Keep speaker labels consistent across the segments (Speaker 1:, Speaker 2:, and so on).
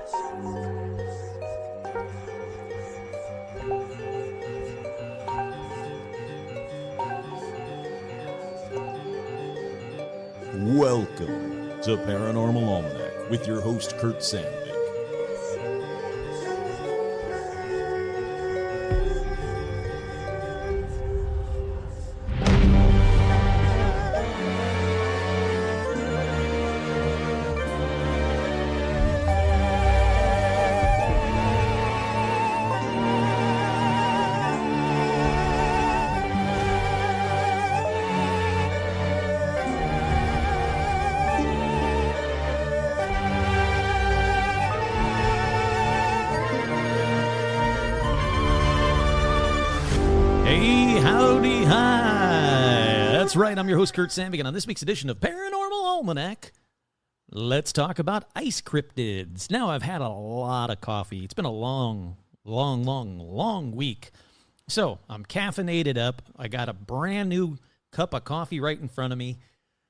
Speaker 1: Welcome to Paranormal Almanac with your host, Curt Sandvik. Right, I'm your host, Curt Sandvik, and on this week's edition of Paranormal Almanac, let's talk about ice cryptids. Now, I've had a lot of coffee. It's been a long week. So, I'm caffeinated up. I got a brand new cup of coffee right in front of me.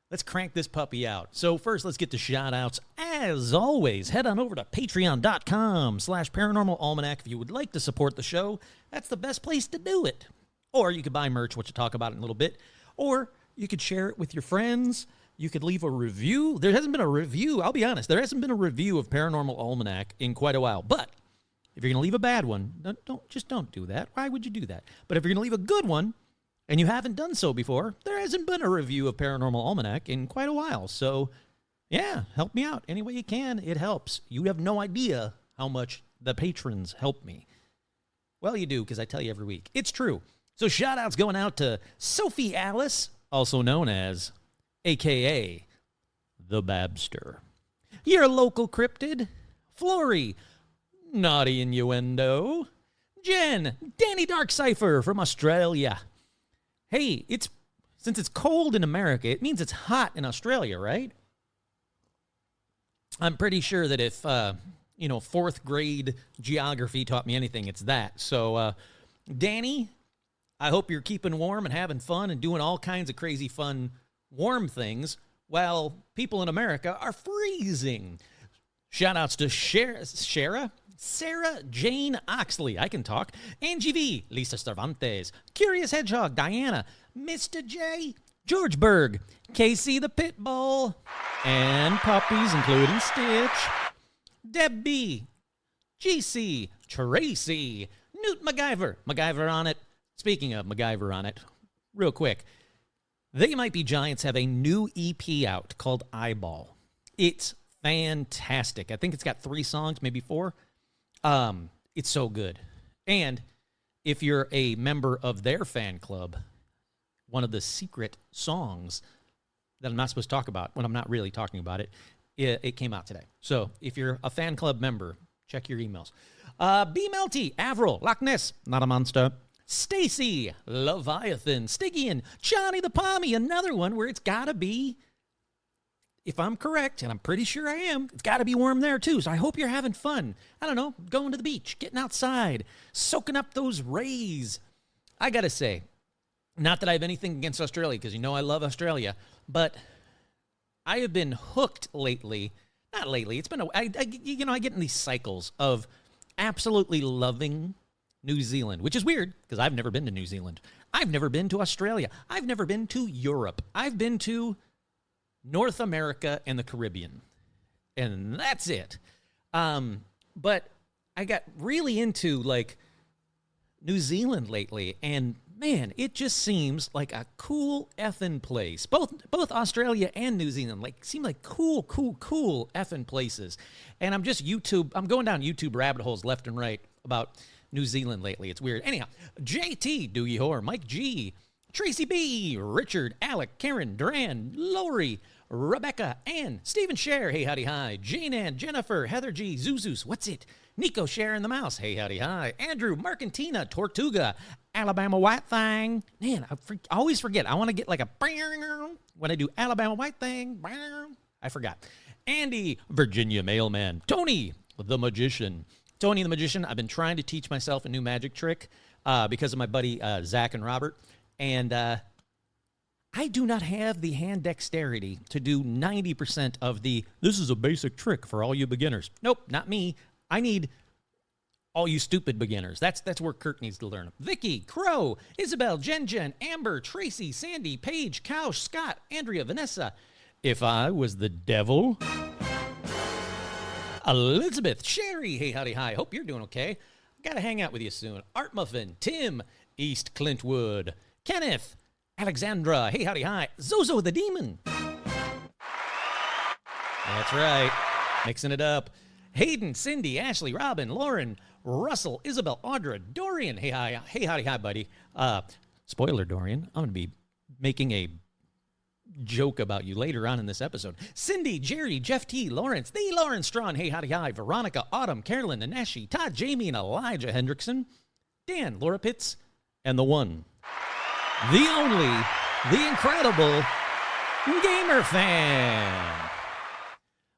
Speaker 1: Let's crank this puppy out. So, first, let's get to shout-outs. As always, head on over to patreon.com/paranormalalmanac if you would like to support the show. That's the best place to do it. Or you could buy merch, which we'll talk about in a little bit. Or you could share it with your friends. You could leave a review. There hasn't been a review. I'll be honest. There hasn't been a review of Paranormal Almanac in quite a while. But if you're going to leave a bad one, don't do that. Why would you do that? But if you're going to leave a good one, and you haven't done so before, there hasn't been a review of Paranormal Almanac in quite a while. So, yeah, help me out any way you can. It helps. You have no idea how much the patrons help me. Well, you do, because I tell you every week. It's true. So shout-outs going out to Sophie Alice, also known as, a.k.a. the Babster. Your local cryptid, Flory, Naughty Innuendo, Jen, Danny Darkcipher from Australia. Hey, since it's cold in America, it means it's hot in Australia, right? I'm pretty sure that if, fourth grade geography taught me anything, it's that. So, Danny, I hope you're keeping warm and having fun and doing all kinds of crazy fun, warm things while people in America are freezing. Shout-outs to Sarah Jane Oxley, I can talk, Angie V, Lisa Cervantes, Curious Hedgehog, Diana, Mr. J, George Berg, Casey the Pitbull, and puppies including Stitch, Deb B, GC, Tracy, Newt MacGyver on it. Speaking of MacGyver on it, real quick, They Might Be Giants have a new EP out called Eyeball. It's fantastic. I think it's got 3 songs, maybe 4. It's so good. And if you're a member of their fan club, one of the secret songs that I'm not supposed to talk about when I'm not really talking about it, it came out today. So if you're a fan club member, check your emails. B. Melty, Avril, Loch Ness, Not a Monster, Stacy, Leviathan, Stygian, Johnny the Pommy, another one where it's got to be, if I'm correct, and I'm pretty sure I am, it's got to be warm there too. So I hope you're having fun. I don't know, going to the beach, getting outside, soaking up those rays. I got to say, not that I have anything against Australia, because you know I love Australia, but I have been hooked lately. Not lately. It's been I get in these cycles of absolutely loving New Zealand, which is weird because I've never been to New Zealand. I've never been to Australia. I've never been to Europe. I've been to North America and the Caribbean, and that's it. But I got really into New Zealand lately, and man, it just seems like a cool effing place. Both Australia and New Zealand seem like cool effing places. And I'm going down YouTube rabbit holes left and right about New Zealand lately. It's weird. Anyhow, JT, Doogie Whore, Mike G, Tracy B, Richard, Alec, Karen, Duran, Lori, Rebecca, Ann, Stephen Scher, hey howdy hi, Jane Ann, Jennifer, Heather G, Zuzus, what's it? Nico Scher and the Mouse, hey howdy hi, Andrew, Mark and Tina, Tortuga, Alabama White Thing. Man, I always forget. I want to get like a when I do Alabama White Thing. I forgot. Andy, Virginia Mailman, Tony, the Magician. Tony the Magician, I've been trying to teach myself a new magic trick because of my buddy Zach and Robert. And I I do not have the hand dexterity to do 90% of this is a basic trick for all you beginners. Nope, not me. I need all you stupid beginners. That's where Curt needs to learn. Vicky, Crow, Isabel, Jen, Amber, Tracy, Sandy, Paige, Couch, Scott, Andrea, Vanessa. If I was the devil. Elizabeth, Sherry, hey, howdy, hi. Hope you're doing okay. Gotta hang out with you soon. Art Muffin, Tim, East Clintwood, Kenneth, Alexandra, hey, howdy, hi. Zozo the Demon. That's right. Mixing it up. Hayden, Cindy, Ashley, Robin, Lauren, Russell, Isabel, Audra, Dorian. Hey, hi. Hey, howdy, hi, buddy. Spoiler, Dorian. I'm going to be making a joke about you later on in this episode. Cindy, Jerry, Jeff T, Lawrence, the Lawrence Strawn. Hey, howdy, hi. Veronica, Autumn, Carolyn, Naneshi, Todd, Jamie, and Elijah Hendrickson. Dan, Laura Pitts, and the one, the only, the incredible Gamer Fan.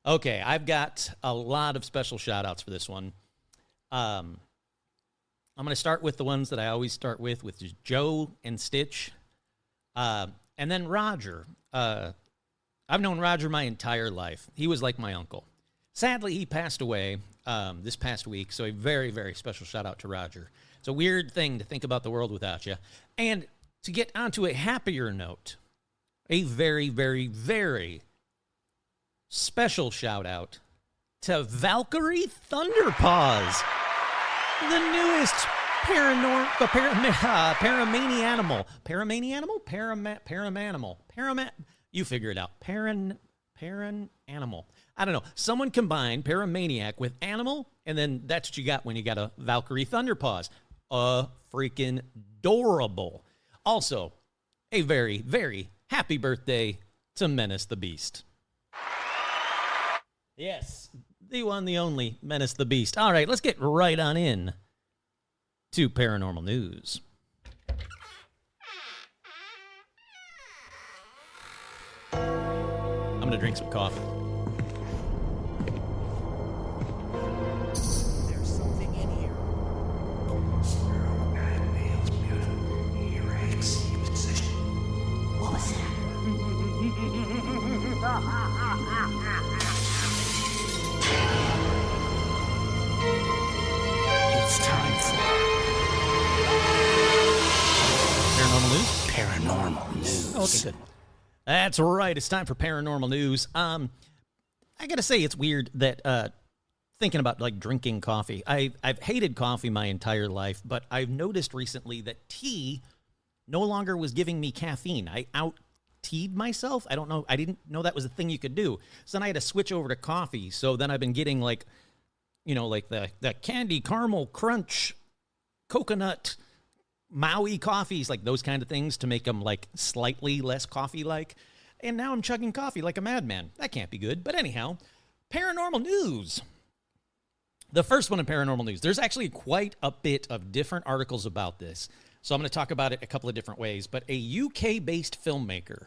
Speaker 1: Okay, I've got a lot of special shout-outs for this one. I'm going to start with the ones that I always start with, which is Joe and Stitch. And then Roger. I've known Roger my entire life. He was like my uncle. Sadly, he passed away this past week, so a very, very special shout-out to Roger. It's a weird thing to think about the world without you. And to get onto a happier note, a very, very, very special shout-out to Valkyrie Thunderpaws, the newest paramanianimal. You figure it out. Animal. I don't know. Someone combined Paramaniac with animal, and then that's what you got when you got a Valkyrie Thunderpaws. Freaking adorable. Also, a very, very happy birthday to Menace the Beast. Yes, the one, the only Menace the Beast. All right, let's get right on in to paranormal news. I'm going to drink some coffee. There's something in here. What was that? It's time for paranormal news. Paranormal news. Okay, good. That's right. It's time for paranormal news. I gotta say, it's weird that thinking about like drinking coffee. I've hated coffee my entire life, but I've noticed recently that tea no longer was giving me caffeine. I out-tea'd myself. I don't know. I didn't know that was a thing you could do. So then I had to switch over to coffee. So then I've been getting like, you know, like the candy caramel crunch coconut Maui coffees, like those kind of things to make them like slightly less coffee-like. And now I'm chugging coffee like a madman. That can't be good. But anyhow, paranormal news. The first one in paranormal news. There's actually quite a bit of different articles about this. So I'm going to talk about it a couple of different ways. But a UK-based filmmaker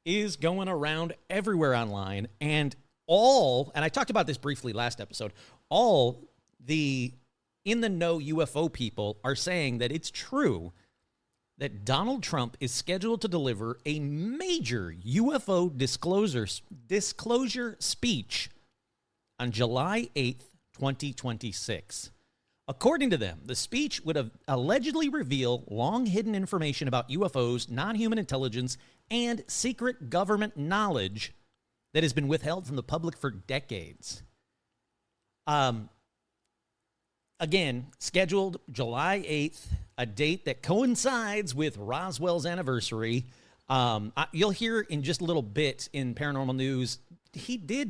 Speaker 1: is going around everywhere online, and I talked about this briefly last episode, all the in-the-know UFO people are saying that it's true that Donald Trump is scheduled to deliver a major UFO disclosure speech on July 8th, 2026. According to them, the speech would have allegedly reveal long-hidden information about UFOs, non-human intelligence, and secret government knowledge that has been withheld from the public for decades. Again, scheduled July 8th, a date that coincides with Roswell's anniversary. You'll hear in just a little bit in paranormal news,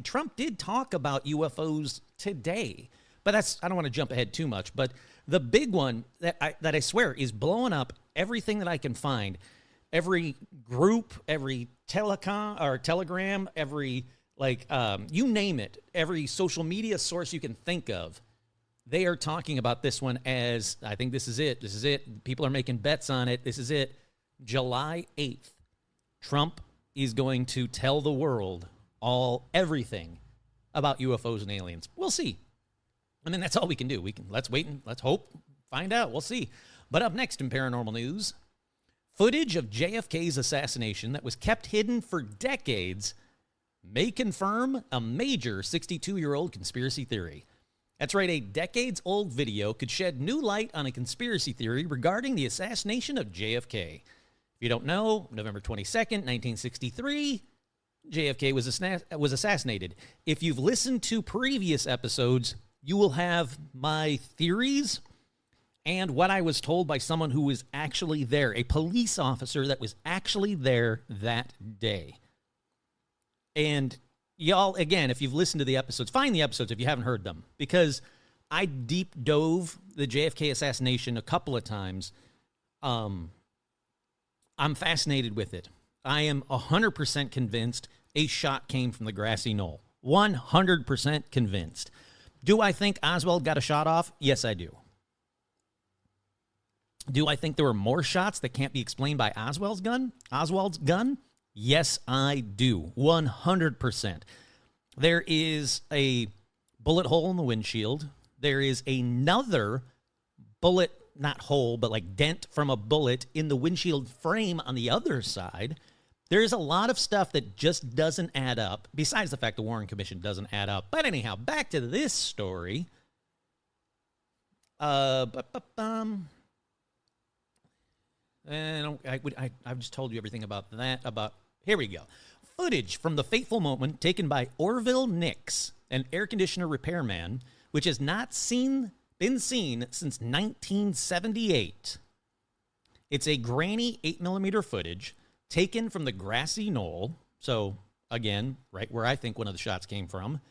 Speaker 1: Trump did talk about UFOs today. But I don't want to jump ahead too much. But the big one that I swear is blowing up everything that I can find. Every group, every telegram, every, you name it, every social media source you can think of. They are talking about this one as, I think this is it. This is it. People are making bets on it. This is it. July 8th, Trump is going to tell the world everything about UFOs and aliens. We'll see. I mean, that's all we can do. Let's wait and let's hope, find out. We'll see. But up next in paranormal news, Footage of JFK's assassination that was kept hidden for decades may confirm a major 62-year-old conspiracy theory. That's right, a decades-old video could shed new light on a conspiracy theory regarding the assassination of JFK. If you don't know, November 22nd, 1963, JFK was assassinated. If you've listened to previous episodes, you will have my theories and what I was told by someone who was actually there, a police officer that was actually there that day. And y'all, again, if you've listened to the episodes, find the episodes if you haven't heard them, because I deep dove the JFK assassination a couple of times. I'm fascinated with it. I am 100% convinced a shot came from the grassy knoll. 100% convinced. Do I think Oswald got a shot off? Yes, I do. Do I think there were more shots that can't be explained by Oswald's gun? Yes, I do. 100%. There is a bullet hole in the windshield. There is another bullet, not hole, but like dent from a bullet in the windshield frame on the other side. There's a lot of stuff that just doesn't add up, besides the fact the Warren Commission doesn't add up. But anyhow, back to this story. And I've just told you everything about that. Here we go. Footage from the fateful moment taken by Orville Nix, an air conditioner repairman, which has not been seen since 1978. It's a grainy 8mm footage taken from the grassy knoll. So, again, right where I think one of the shots came from.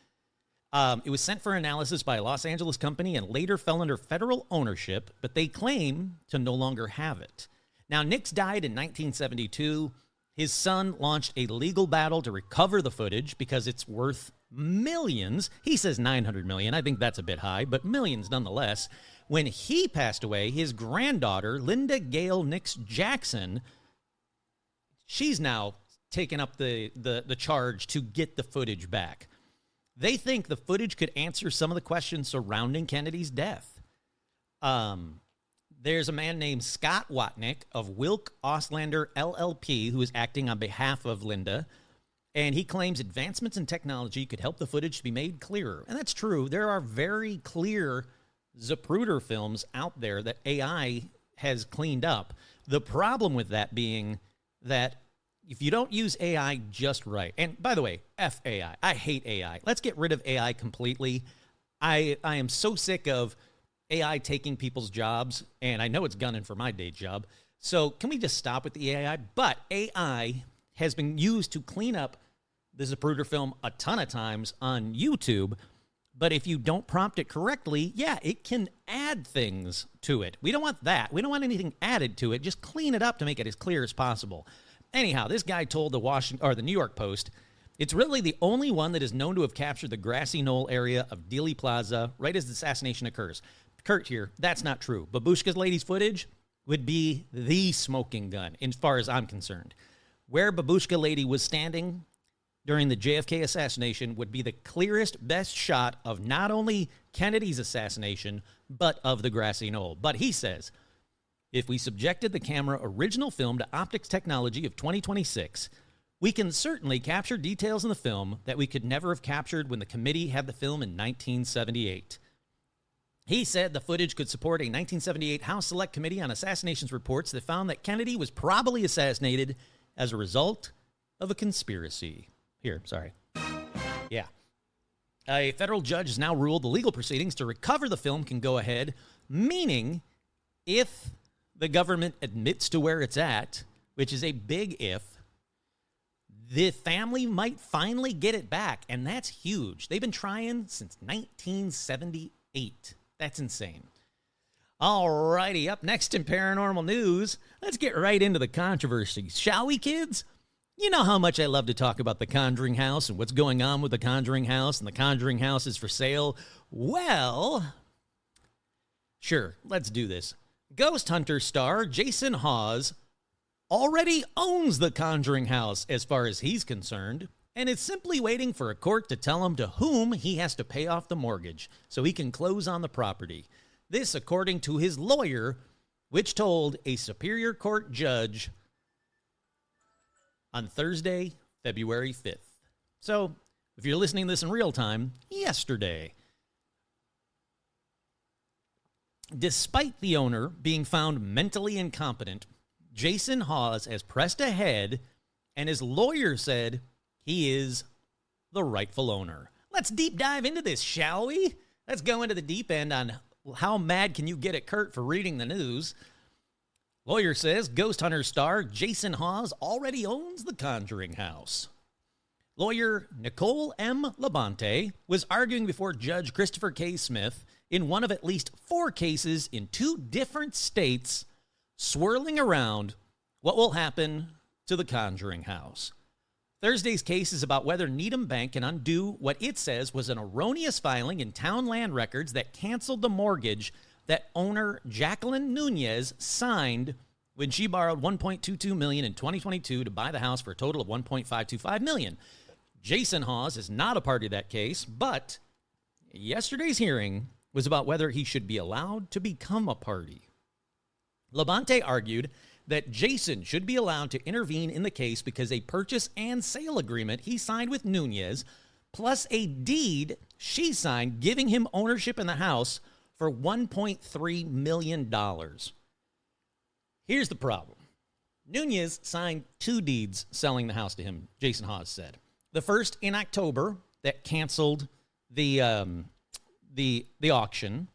Speaker 1: It was sent for analysis by a Los Angeles company and later fell under federal ownership, but they claim to no longer have it. Now, Nix died in 1972. His son launched a legal battle to recover the footage because it's worth millions. He says 900 million. I think that's a bit high, but millions nonetheless. When he passed away, his granddaughter, Linda Gale Nix Jackson, she's now taken up the charge to get the footage back. They think the footage could answer some of the questions surrounding Kennedy's death. There's a man named Scott Watnick of Wilk Oslander LLP who is acting on behalf of Linda, and he claims advancements in technology could help the footage to be made clearer. And that's true. There are very clear Zapruder films out there that AI has cleaned up. The problem with that being that if you don't use AI just right, and by the way, F AI. I hate AI. Let's get rid of AI completely. I am so sick of AI taking people's jobs, and I know it's gunning for my day job. So can we just stop with the AI? But AI has been used to clean up the Zapruder film a ton of times on YouTube. But if you don't prompt it correctly, yeah, it can add things to it. We don't want that. We don't want anything added to it. Just clean it up to make it as clear as possible. Anyhow, this guy told the New York Post, it's really the only one that is known to have captured the grassy knoll area of Dealey Plaza right as the assassination occurs. Curt here, that's not true. Babushka's lady's footage would be the smoking gun, as far as I'm concerned. Where Babushka lady was standing during the JFK assassination would be the clearest, best shot of not only Kennedy's assassination, but of the grassy knoll. But he says, if we subjected the camera original film to optics technology of 2026, we can certainly capture details in the film that we could never have captured when the committee had the film in 1978. He said the footage could support a 1978 House Select Committee on Assassinations reports that found that Kennedy was probably assassinated as a result of a conspiracy. Yeah. A federal judge has now ruled the legal proceedings to recover the film can go ahead, meaning if the government admits to where it's at, which is a big if, the family might finally get it back, and that's huge. They've been trying since 1978. That's insane. All righty, up next in paranormal news, let's get right into the controversy. Shall we, kids? You know how much I love to talk about the Conjuring House and what's going on with the Conjuring House, and the Conjuring House is for sale. Well, sure, let's do this. Ghost Hunter star Jason Hawes already owns the Conjuring House as far as he's concerned, and is simply waiting for a court to tell him to whom he has to pay off the mortgage so he can close on the property. This, according to his lawyer, which told a Superior Court judge on Thursday, February 5th. So, if you're listening to this in real time, yesterday. Despite the owner being found mentally incompetent, Jason Hawes has pressed ahead, and his lawyer said he is the rightful owner. Let's deep dive into this, shall we? Let's go into the deep end on how mad can you get at Curt for reading the news. Lawyer says Ghost Hunter star Jason Hawes already owns the Conjuring house. Lawyer Nicole M. Labonte was arguing before Judge Christopher K. Smith in one of at least 4 cases in 2 different states, swirling around what will happen to the Conjuring house. Thursday's case is about whether Needham Bank can undo what it says was an erroneous filing in town land records that canceled the mortgage that owner Jacqueline Nunez signed when she borrowed $1.22 million in 2022 to buy the house for a total of $1.525 million. Jason Hawes is not a party to that case, but yesterday's hearing was about whether he should be allowed to become a party. Labonte argued that Jason should be allowed to intervene in the case because a purchase and sale agreement he signed with Nunez, plus a deed she signed giving him ownership in the house for $1.3 million. Here's the problem. Nunez signed 2 deeds selling the house to him, Jason Hawes said. The first in October that canceled the auction.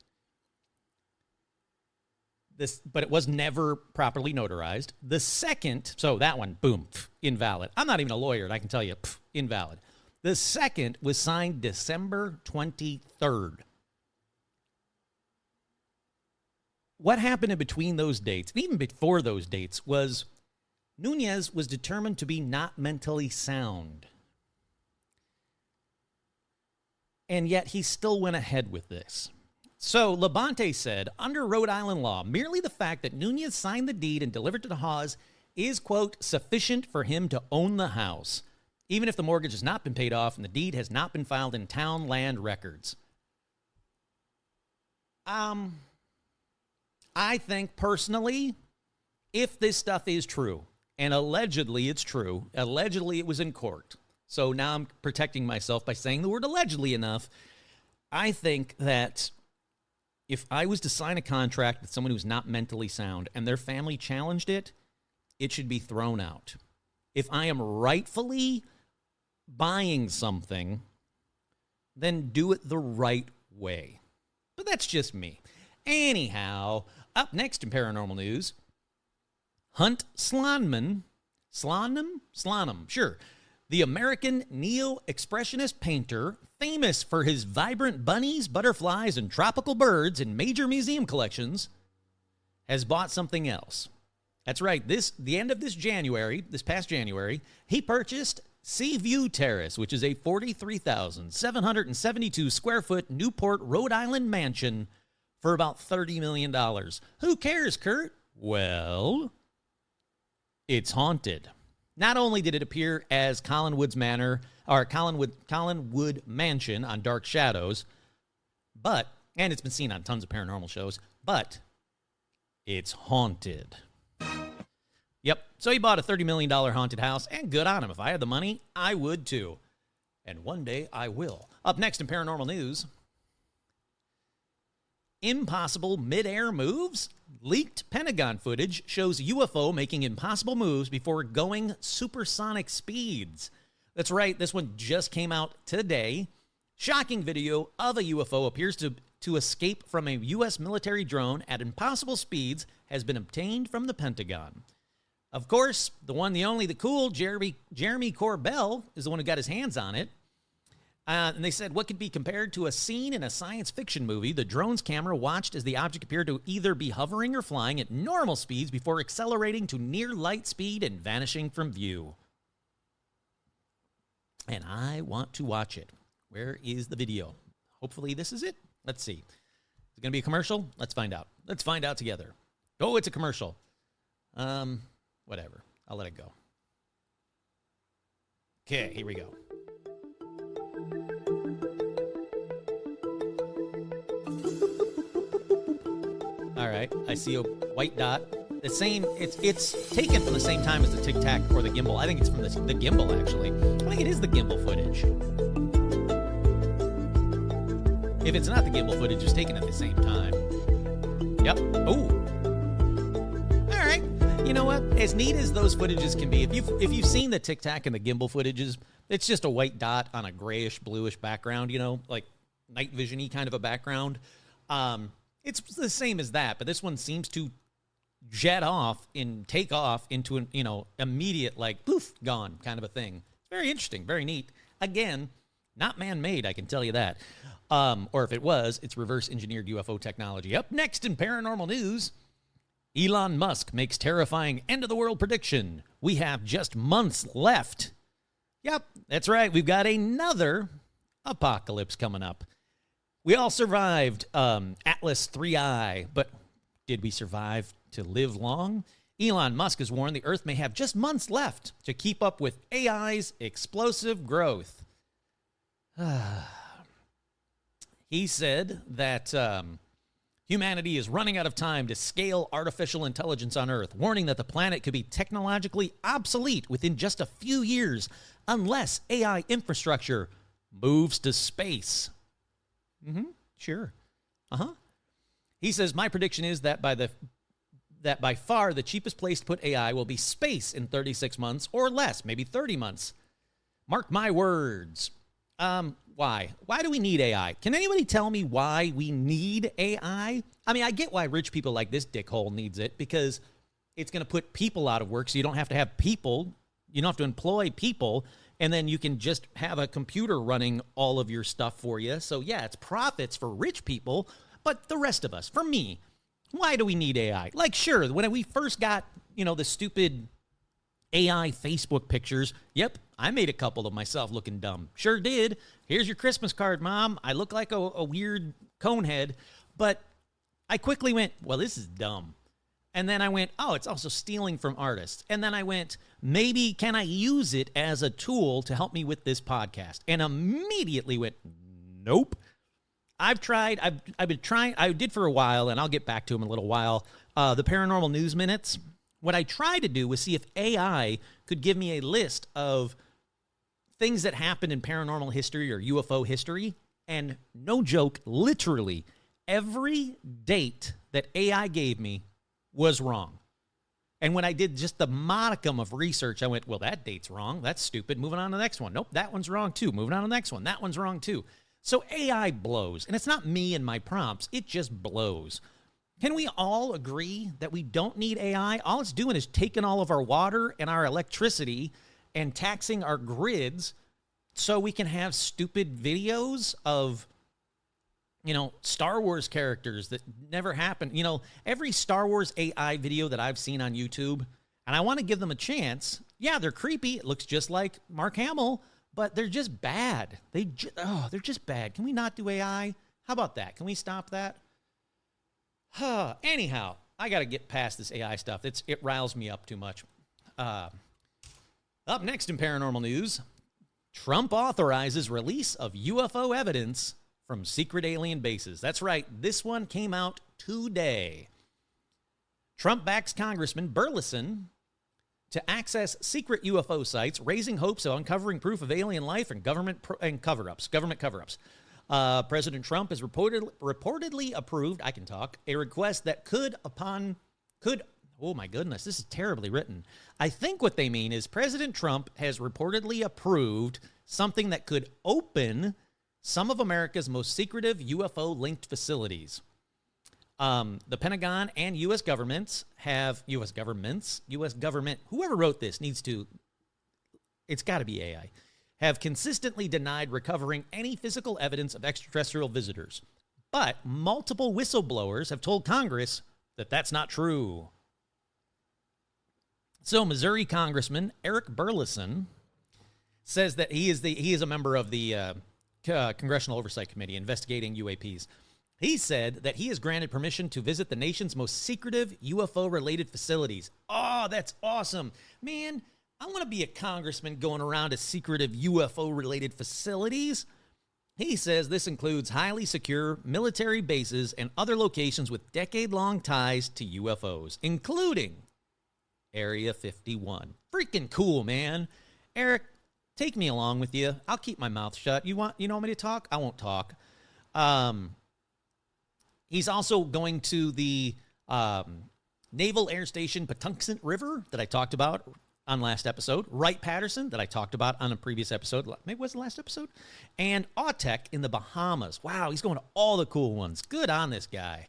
Speaker 1: But it was never properly notarized. The second, so that one, boom, invalid. I'm not even a lawyer, and I can tell you, invalid. The second was signed December 23rd. What happened in between those dates, and even before those dates, was Nunez was determined to be not mentally sound. And yet he still went ahead with this. So Labonte said, under Rhode Island law, merely the fact that Nunez signed the deed and delivered to the Hawes is, quote, sufficient for him to own the house, even if the mortgage has not been paid off and the deed has not been filed in town land records. I think personally, if this stuff is true, and allegedly it's true, allegedly it was in court, so now I'm protecting myself by saying the word allegedly enough, I think that if I was to sign a contract with someone who's not mentally sound and their family challenged it, it should be thrown out. If I am rightfully buying something, then do it the right way. But that's just me. Anyhow, up next in paranormal news, Hunt Slonman, sure, the American neo-expressionist painter, famous for his vibrant bunnies, butterflies, and tropical birds in major museum collections, has bought something else. That's right, the end of this past January, he purchased Seaview Terrace, which is a 43,772 square foot Newport, Rhode Island mansion for about $30 million. Who cares, Curt? Well, it's haunted. Not only did it appear as Collinwood Mansion on Dark Shadows, and it's been seen on tons of paranormal shows, but it's haunted. Yep, so he bought a $30 million haunted house, and good on him. If I had the money, I would too. And one day I will. Up next in paranormal news, impossible mid-air moves? Leaked Pentagon footage shows UFO making impossible moves before going supersonic speeds. That's right, this one just came out today. Shocking video of a UFO appears to escape from a U.S. military drone at impossible speeds has been obtained from the Pentagon. Of course, the one, the only, the cool Jeremy Corbell is the one who got his hands on it. And they said, what could be compared to a scene in a science fiction movie? The drone's camera watched as the object appeared to either be hovering or flying at normal speeds before accelerating to near light speed and vanishing from view. And I want to watch it. Where is the video? Hopefully this is it. Let's see. Is it going to be a commercial? Let's find out. Let's find out together. Oh, it's a commercial. Whatever. I'll let it go. Okay, here we go. All right. I see a white dot. The same, it's taken from the same time as the Tic Tac or the gimbal. I think it's from the gimbal, actually. I think it is the gimbal footage. If it's not the gimbal footage, it's taken at the same time. Yep. Oh. All right. You know what? As neat as those footages can be, if you've seen the Tic Tac and the gimbal footages, it's just a white dot on a grayish, bluish background, you know, like night vision-y kind of a background. It's the same as that, but this one seems to jet off and take off into an, you know, immediate, like, poof, gone kind of a thing. It's very interesting, very neat. Again, not man-made, I can tell you that. Or if it was, it's reverse-engineered UFO technology. Up next in paranormal news, Elon Musk makes terrifying end-of-the-world prediction. We have just months left. Yep, that's right. We've got another apocalypse coming up. We all survived Atlas 3I, but did we survive to live long? Elon Musk has warned the Earth may have just months left to keep up with AI's explosive growth. He said that humanity is running out of time to scale artificial intelligence on Earth, warning that the planet could be technologically obsolete within just a few years unless AI infrastructure moves to space. Sure. He says, my prediction is that by far the cheapest place to put AI will be space in 36 months or less, maybe 30 months. Mark my words. Why? Why do we need AI? Can anybody tell me why we need AI? I mean, I get why rich people like this dickhole needs it, because it's going to put people out of work, so you don't have to have people. You don't have to employ people, and then you can just have a computer running all of your stuff for you. So, yeah, it's profits for rich people, but the rest of us, for me, why do we need AI? Like, sure, when we first got, you know, the stupid AI Facebook pictures, yep, I made a couple of myself looking dumb. Sure did. Here's your Christmas card, Mom. I look like a weird conehead, but I quickly went, well, this is dumb. And then I went, oh, it's also stealing from artists. And then I went, maybe can I use it as a tool to help me with this podcast? And immediately went, nope. I've been trying, I did for a while, and I'll get back to them in a little while, the Paranormal News Minutes. What I tried to do was see if AI could give me a list of things that happened in paranormal history or UFO history, and no joke, literally every date that AI gave me was wrong. And when I did just the modicum of research, I went, well, that date's wrong. That's stupid. Moving on to the next one. Nope, that one's wrong too. Moving on to the next one. That one's wrong too. So AI blows. And it's not me and my prompts. It just blows. Can we all agree that we don't need AI? All it's doing is taking all of our water and our electricity and taxing our grids so we can have stupid videos of, you know, Star Wars characters that never happened. You know, every Star Wars AI video that I've seen on YouTube, and I want to give them a chance. Yeah, they're creepy. It looks just like Mark Hamill, but they're just bad. They're just bad. Can we not do AI? How about that? Can we stop that? Anyhow, I got to get past this AI stuff. It riles me up too much. Up next in paranormal news, Trump authorizes release of UFO evidence from secret alien bases. That's right. This one came out today. Trump backs Congressman Burleson to access secret UFO sites, raising hopes of uncovering proof of alien life and government cover-ups. President Trump has reportedly approved, I can talk, a request that could, oh my goodness, this is terribly written. I think what they mean is President Trump has reportedly approved something that could open some of America's most secretive UFO-linked facilities. The Pentagon and U.S. government, whoever wrote this needs to, it's got to be AI, have consistently denied recovering any physical evidence of extraterrestrial visitors. But multiple whistleblowers have told Congress that that's not true. So Missouri Congressman Eric Burleson says that he is a member of the Congressional Oversight Committee investigating UAPs. He said that he is granted permission to visit the nation's most secretive UFO-related facilities. Oh, that's awesome. Man, I want to be a congressman going around to secretive UFO-related facilities. He says this includes highly secure military bases and other locations with decade-long ties to UFOs, including Area 51. Freaking cool, man. Eric, take me along with you. I'll keep my mouth shut. You want me to talk? I won't talk. He's also going to the Naval Air Station Patuxent River that I talked about on last episode, Wright-Patterson that I talked about on a previous episode, maybe it was the last episode, and Autech in the Bahamas. Wow, he's going to all the cool ones. Good on this guy.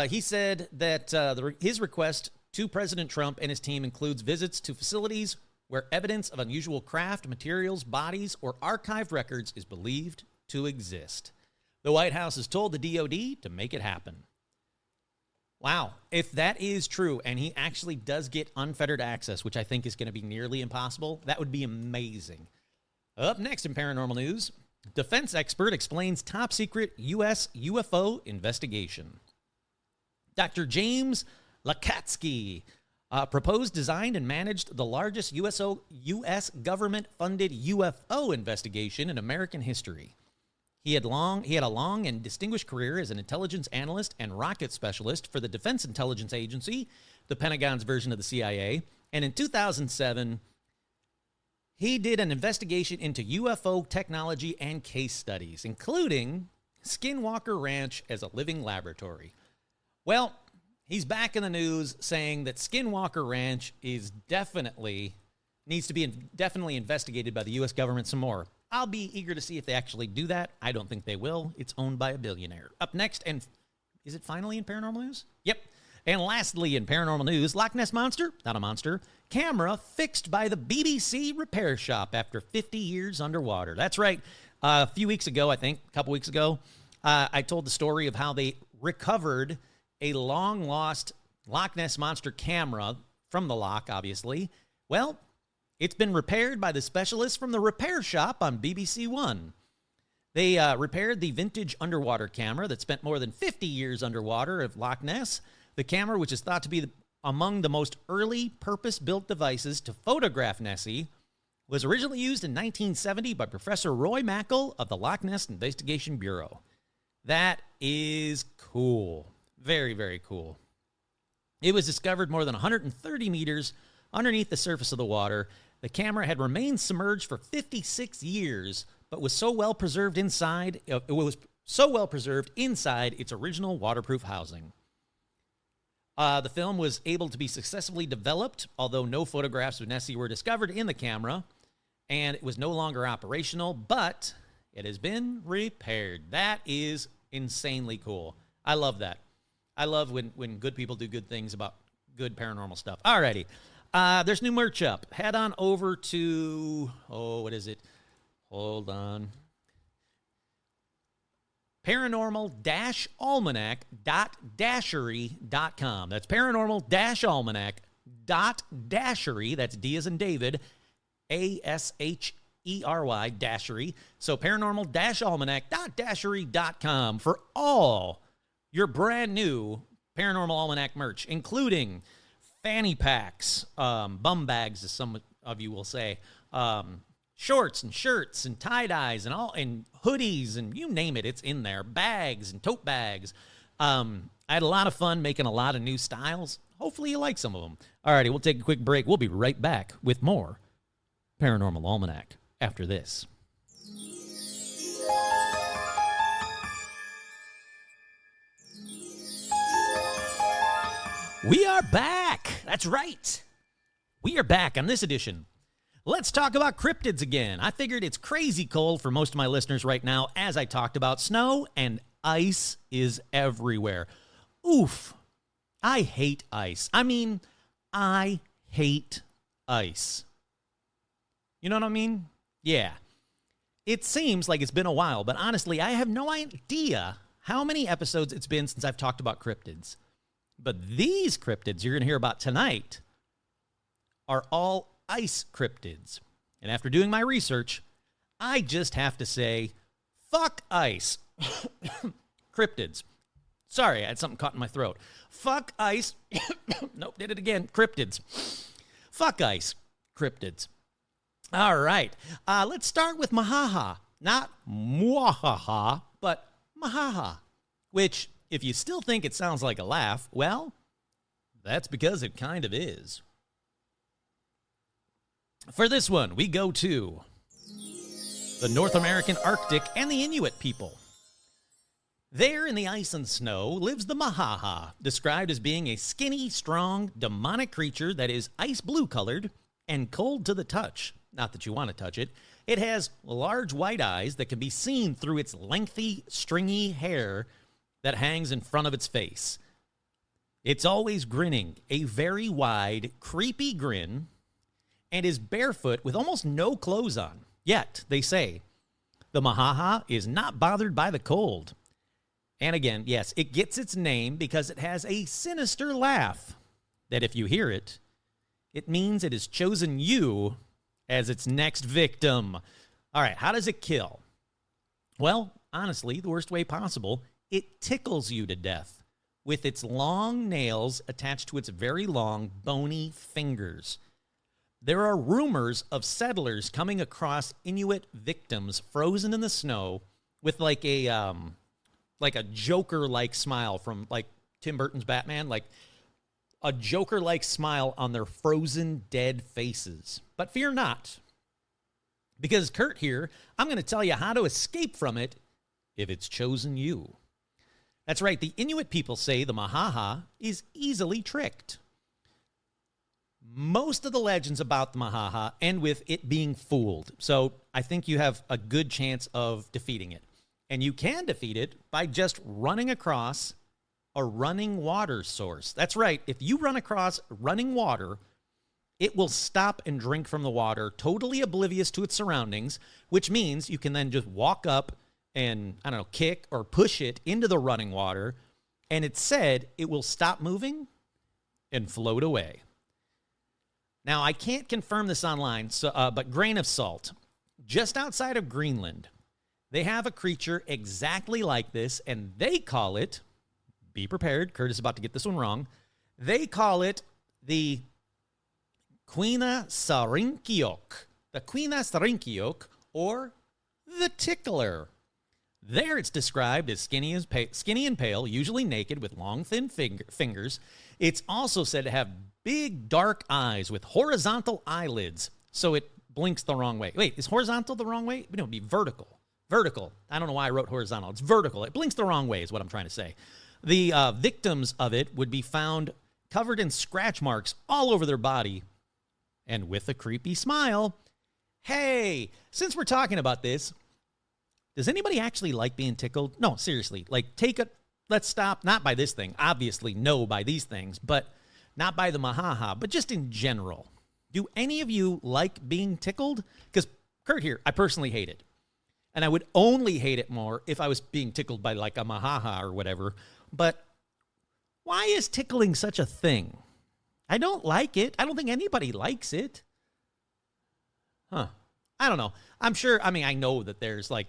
Speaker 1: He said that his request to President Trump and his team includes visits to facilities where evidence of unusual craft, materials, bodies, or archived records is believed to exist. The White House has told the DoD to make it happen. Wow, if that is true, and he actually does get unfettered access, which I think is going to be nearly impossible, that would be amazing. Up next in paranormal news, defense expert explains top secret U.S. UFO investigation. Dr. James Lakatsky proposed, designed, and managed the largest U.S. government-funded UFO investigation in American history. He had a long and distinguished career as an intelligence analyst and rocket specialist for the Defense Intelligence Agency, the Pentagon's version of the CIA. And in 2007, he did an investigation into UFO technology and case studies, including Skinwalker Ranch as a living laboratory. Well, he's back in the news saying that Skinwalker Ranch is needs to be definitely investigated by the U.S. government some more. I'll be eager to see if they actually do that. I don't think they will. It's owned by a billionaire. Up next, and is it finally in paranormal news? Yep. And lastly, in paranormal news, Loch Ness Monster, not a monster, camera fixed by the BBC repair shop after 50 years underwater. That's right. A couple weeks ago, I told the story of how they recovered a long-lost Loch Ness Monster camera from the loch, obviously. Well, it's been repaired by the specialists from the repair shop on BBC One. They repaired the vintage underwater camera that spent more than 50 years underwater of Loch Ness. The camera, which is thought to be among the most early purpose-built devices to photograph Nessie, was originally used in 1970 by Professor Roy Mackal of the Loch Ness Investigation Bureau. That is cool. Very, very cool. It was discovered more than 130 meters underneath the surface of the water. The camera had remained submerged for 56 years, but was so well preserved inside its original waterproof housing. The film was able to be successfully developed, although no photographs of Nessie were discovered in the camera, and it was no longer operational, but it has been repaired. That is insanely cool. I love that. I love when good people do good things about good paranormal stuff. Alrighty. There's new merch up. Head on over to, what is it? Hold on. Paranormal-almanac.dashery.com. That's paranormal-almanac.dashery. That's D as in David, A-S-H-E-R-Y, Dashery. So paranormal-almanac.dashery.com for all your brand new Paranormal Almanac merch, including fanny packs, bum bags, as some of you will say, shorts and shirts and tie-dyes and hoodies and you name it, it's in there. Bags and tote bags. I had a lot of fun making a lot of new styles. Hopefully you like some of them. Alrighty, we'll take a quick break. We'll be right back with more Paranormal Almanac after this. We are back. That's right. We are back on this edition. Let's talk about cryptids again. I figured it's crazy cold for most of my listeners right now, as I talked about. Snow and ice is everywhere. Oof. I hate ice. I hate ice. You know what I mean? Yeah. It seems like it's been a while, but honestly, I have no idea how many episodes it's been since I've talked about cryptids. But these cryptids you're going to hear about tonight are all ice cryptids. And after doing my research, I just have to say, fuck ice. Cryptids. Sorry, I had something caught in my throat. Fuck ice. Nope, did it again. Cryptids. Fuck ice. Cryptids. All right. Let's start with Mahaha. Not mwahaha, but mahaha, which, if you still think it sounds like a laugh, well, that's because it kind of is. For this one, we go to the North American Arctic and the Inuit people. There in the ice and snow lives the mahaha, described as being a skinny, strong, demonic creature that is ice blue colored and cold to the touch. Not that you want to touch it. It has large white eyes that can be seen through its lengthy, stringy hair that hangs in front of its face. It's always grinning, a very wide, creepy grin, and is barefoot with almost no clothes on. Yet, they say, the mahaha is not bothered by the cold. And again, yes, it gets its name because it has a sinister laugh that if you hear it, it means it has chosen you as its next victim. All right, how does it kill? Well, honestly, the worst way possible, it tickles you to death with its long nails attached to its very long, bony fingers. There are rumors of settlers coming across Inuit victims frozen in the snow with like a Joker-like smile from like Tim Burton's Batman, like a Joker-like smile on their frozen dead faces. But fear not, because Curt here, I'm going to tell you how to escape from it if it's chosen you. That's right, the Inuit people say the mahaha is easily tricked. Most of the legends about the mahaha end with it being fooled, so I think you have a good chance of defeating it. And you can defeat it by just running across a running water source. That's right. If you run across running water, it will stop and drink from the water, totally oblivious to its surroundings, which means you can then just walk up and, I don't know, kick or push it into the running water, and it's said it will stop moving and float away. Now, I can't confirm this online, but grain of salt. Just outside of Greenland, they have a creature exactly like this, and they call it, be prepared, Curt is about to get this one wrong, they call it the Quina Sarinkiok, or the tickler. There it's described as skinny and pale, usually naked with long, thin fingers. It's also said to have big, dark eyes with horizontal eyelids, so it blinks the wrong way. Wait, is horizontal the wrong way? No, it'd be vertical. Vertical. I don't know why I wrote horizontal. It's vertical. It blinks the wrong way is what I'm trying to say. The victims of it would be found covered in scratch marks all over their body and with a creepy smile. Hey, since we're talking about this, does anybody actually like being tickled? No, seriously. Like, let's stop. Not by this thing. Obviously, no by these things, but not by the mahaha, but just in general. Do any of you like being tickled? Because Curt here, I personally hate it. And I would only hate it more if I was being tickled by like a mahaha or whatever. But why is tickling such a thing? I don't like it. I don't think anybody likes it. Huh. I don't know. I'm sure, I know that there's like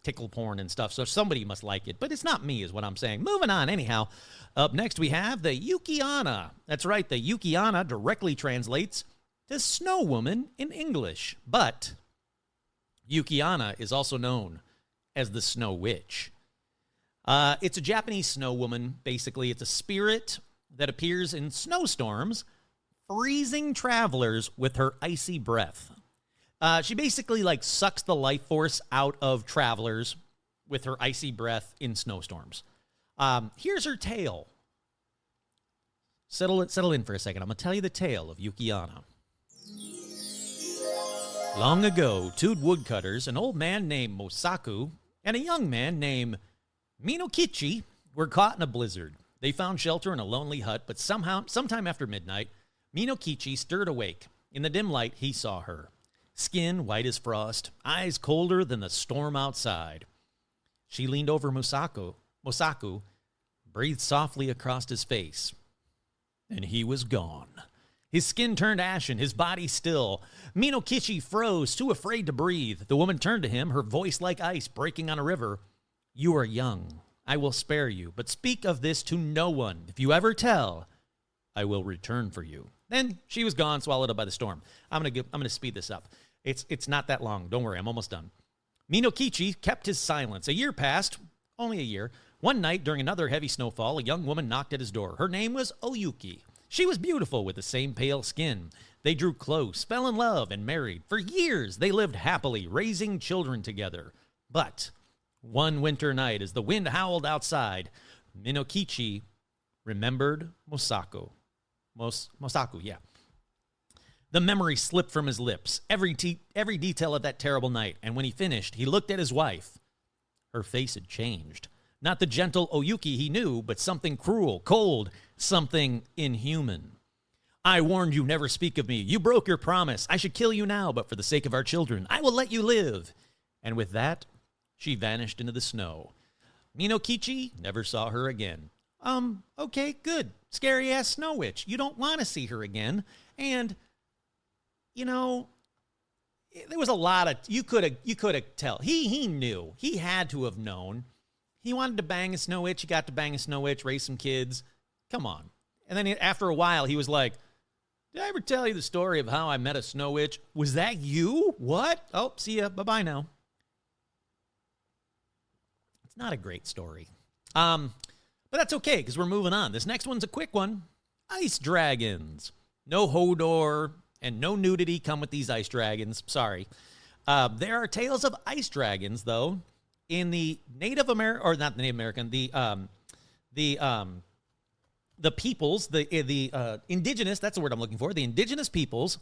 Speaker 1: tickle porn and stuff, so somebody must like it, but it's not me is what I'm saying. Moving on anyhow. Up next we have the Yukiana. That's right, the Yukiana directly translates to snow woman in English, but Yukiana is also known as the Snow Witch. It's a Japanese snow woman, basically. It's a spirit that appears in snowstorms, freezing travelers with her icy breath. She basically sucks the life force out of travelers with her icy breath in snowstorms. Here's her tale. Settle in for a second. I'm going to tell you the tale of Yukiana. Long ago, two woodcutters, an old man named Mosaku and a young man named Minokichi, were caught in a blizzard. They found shelter in a lonely hut, but sometime after midnight, Minokichi stirred awake. In the dim light, he saw her. Skin white as frost, eyes colder than the storm outside. She leaned over Mosaku, breathed softly across his face, and he was gone. His skin turned ashen, his body still. Minokichi froze, too afraid to breathe. The woman turned to him, her voice like ice breaking on a river. You are young. I will spare you, but speak of this to no one. If you ever tell, I will return for you. Then she was gone, swallowed up by the storm. I'm gonna speed this up. It's not that long. Don't worry, I'm almost done. Minokichi kept his silence. A year passed, only a year. One night, during another heavy snowfall, a young woman knocked at his door. Her name was Oyuki. She was beautiful with the same pale skin. They drew close, fell in love, and married. For years, they lived happily, raising children together. But one winter night, as the wind howled outside, Minokichi remembered Mosaku. Mosaku, yeah. The memory slipped from his lips, every detail of that terrible night, and when he finished, he looked at his wife. Her face had changed. Not the gentle Oyuki he knew, but something cruel, cold, something inhuman. I warned you never speak of me. You broke your promise. I should kill you now, but for the sake of our children, I will let you live. And with that, she vanished into the snow. Minokichi never saw her again. Okay, good. Scary-ass snow witch. You don't want to see her again. And you know, there was a lot of, you could have tell. He knew. He had to have known. He wanted to bang a snow witch. He got to bang a snow witch, raise some kids. Come on. And then after a while, he was like, did I ever tell you the story of how I met a snow witch? Was that you? What? Oh, see ya. Bye-bye now. It's not a great story. But that's okay, because we're moving on. This next one's a quick one. Ice dragons. No Hodor and no nudity come with these ice dragons. Sorry. There are tales of ice dragons, though, in the Native American, or not the Native American, the peoples, the indigenous, that's the word I'm looking for, the indigenous peoples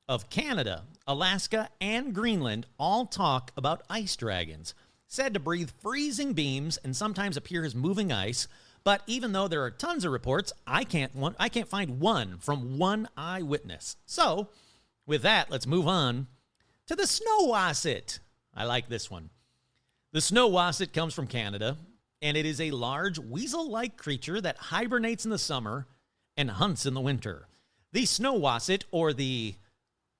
Speaker 1: of Canada, Alaska, and Greenland all talk about ice dragons, said to breathe freezing beams and sometimes appear as moving ice. But even though there are tons of reports, I can't find one from one eyewitness. So, with that, let's move on to the snow wasset. I like this one. The snow wasset comes from Canada, and it is a large weasel-like creature that hibernates in the summer and hunts in the winter. The snow wasset, or the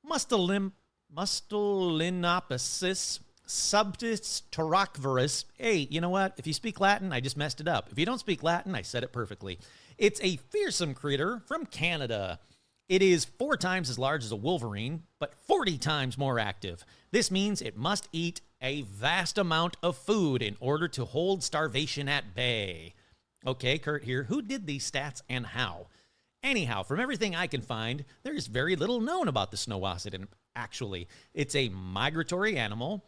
Speaker 1: Mustelinoposis subtis toracvarus. Hey, you know what? If you speak Latin, I just messed it up. If you don't speak Latin, I said it perfectly. It's a fearsome critter from Canada. It is 4 times as large as a wolverine, but 40 times more active. This means it must eat a vast amount of food in order to hold starvation at bay. Okay, Curt here. Who did these stats and how? Anyhow, from everything I can find, there is very little known about the snow wasset. And actually, it's a migratory animal.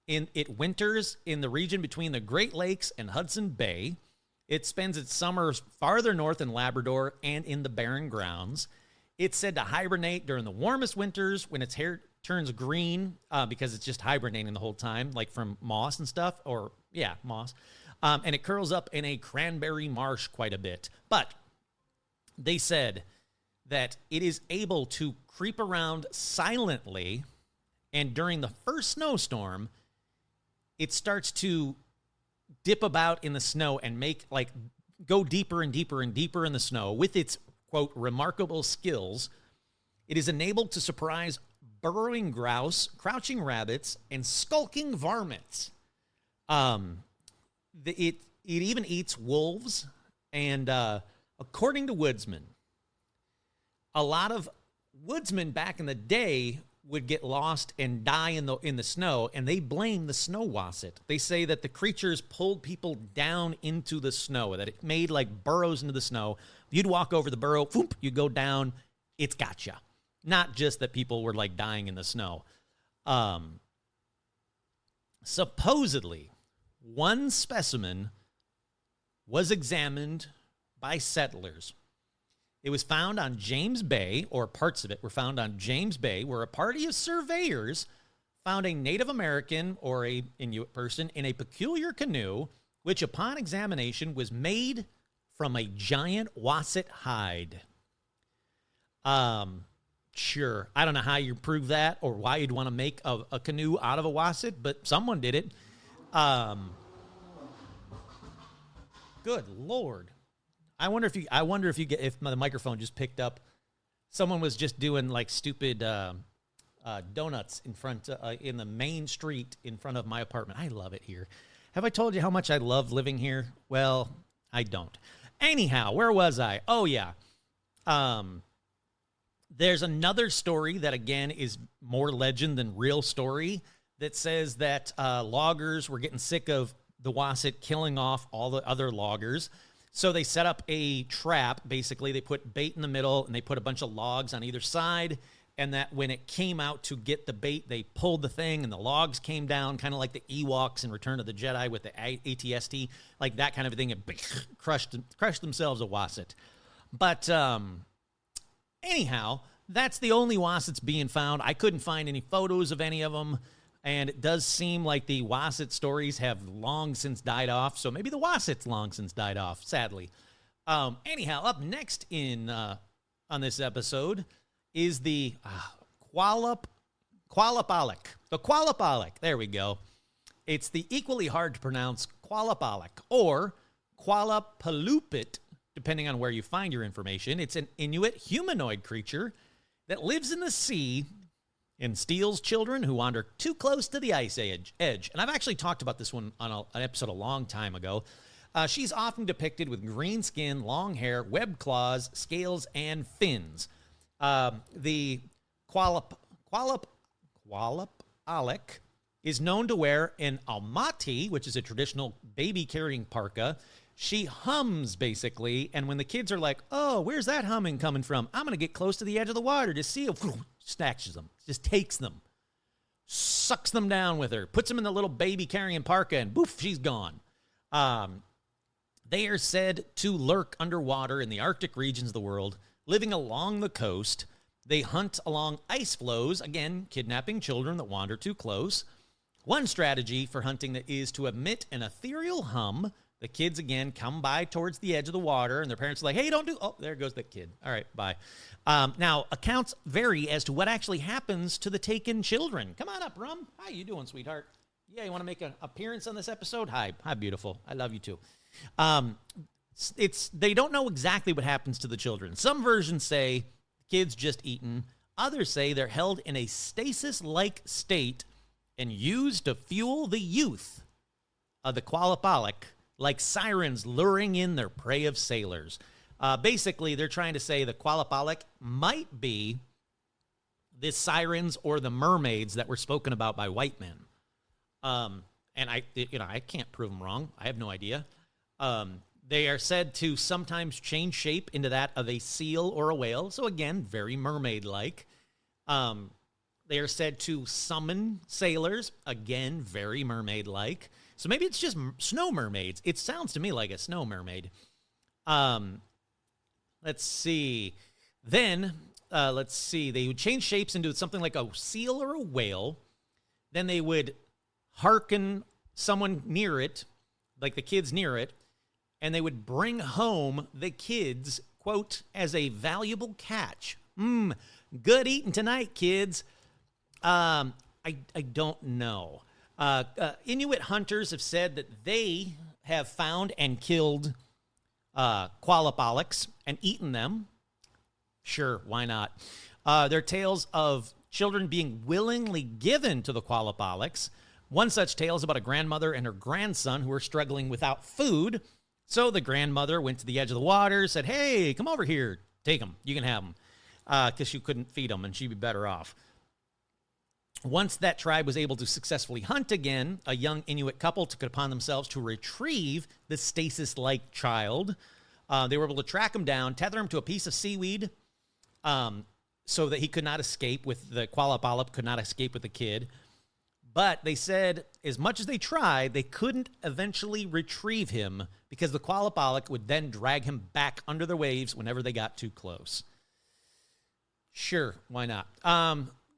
Speaker 1: It winters in the region between the Great Lakes and Hudson Bay. It spends its summers farther north in Labrador and in the Barren Grounds. It's said to hibernate during the warmest winters when its hair turns green because it's just hibernating the whole time, like from moss and stuff, moss. And it curls up in a cranberry marsh quite a bit. But they said that it is able to creep around silently, and during the first snowstorm, it starts to dip about in the snow and go deeper and deeper and deeper in the snow. With its, quote, remarkable skills, it is enabled to surprise burrowing grouse, crouching rabbits, and skulking varmints. It even eats wolves, and according to woodsmen, a lot of woodsmen back in the day would get lost and die in the snow, and they blame the snow wasset. They say that the creatures pulled people down into the snow, that it made like burrows into the snow. You'd walk over the burrow, whoop, you go down, it's got you. Not just that people were like dying in the snow. Supposedly, one specimen was examined by settlers. It was found on James Bay, or parts of it were found on James Bay, where a party of surveyors found a Native American or a Inuit person in a peculiar canoe, which upon examination was made from a giant wasset hide. Sure. I don't know how you prove that or why you'd want to make a canoe out of a wasset, but someone did it. Good Lord. I wonder if if the microphone just picked up. Someone was just doing like stupid donuts in the main street in front of my apartment. I love it here. Have I told you how much I love living here? Well, I don't. Anyhow, where was I? Oh yeah. There's another story that again is more legend than real story that says that loggers were getting sick of the wasset killing off all the other loggers. So they set up a trap. Basically, they put bait in the middle, and they put a bunch of logs on either side, and that when it came out to get the bait, they pulled the thing, and the logs came down, kind of like the Ewoks in Return of the Jedi with the ATST, like that kind of thing, and crushed themselves a wasset. But anyhow, that's the only wassets being found. I couldn't find any photos of any of them, and it does seem like the wasset stories have long since died off, so maybe the wasset's long since died off, sadly. Anyhow, up next on this episode is the Qualapalek. The Qualapalek. There we go. It's the equally hard to pronounce Qualapalek or Qualapalupit, depending on where you find your information. It's an Inuit humanoid creature that lives in the sea and steals children who wander too close to the ice edge. And I've actually talked about this one on an episode a long time ago. She's often depicted with green skin, long hair, webbed claws, scales, and fins. The Qualapalek is known to wear an almaty, which is a traditional baby-carrying parka. She hums, basically, and when the kids are like, oh, where's that humming coming from? I'm going to get close to the edge of the water to see it. Snatches them, just takes them, sucks them down with her, puts them in the little baby-carrying parka, and boof, she's gone. They are said to lurk underwater in the Arctic regions of the world, living along the coast. They hunt along ice floes, again, kidnapping children that wander too close. One strategy for hunting is to emit an ethereal hum. The kids, again, come by towards the edge of the water, and their parents are like, hey, don't do... Oh, there goes that kid. All right, bye. Now, accounts vary as to what actually happens to the taken children. Come on up, Rum. How you doing, sweetheart? Yeah, you want to make an appearance on this episode? Hi, beautiful. I love you, too. They don't know exactly what happens to the children. Some versions say kids just eaten. Others say they're held in a stasis-like state and used to fuel the youth of the Qualapalek, like sirens luring in their prey of sailors. Basically, they're trying to say the Qualapalek might be the sirens or the mermaids that were spoken about by white men. And I can't prove them wrong. I have no idea. They are said to sometimes change shape into that of a seal or a whale. So again, very mermaid-like. They are said to summon sailors. Again, very mermaid-like. So maybe it's just snow mermaids. It sounds to me like a snow mermaid. Let's see. Then, they would change shapes into something like a seal or a whale. Then they would hearken someone near it, like the kids near it, and they would bring home the kids, quote, as a valuable catch. Good eating tonight, kids. I don't know. Inuit hunters have said that they have found and killed Qualapaleks and eaten them. Sure, why not? There are tales of children being willingly given to the Qualapaleks. One such tale is about a grandmother and her grandson who were struggling without food. So the grandmother went to the edge of the water, said, hey, come over here. Take them. You can have them. Because she couldn't feed them, and she'd be better off. Once that tribe was able to successfully hunt again, a young Inuit couple took it upon themselves to retrieve the stasis-like child. They were able to track him down, tether him to a piece of seaweed so that he could not escape with the Qualapalek, could not escape with the kid. But they said as much as they tried, they couldn't eventually retrieve him because the Qualapalek would then drag him back under the waves whenever they got too close. Sure, why not?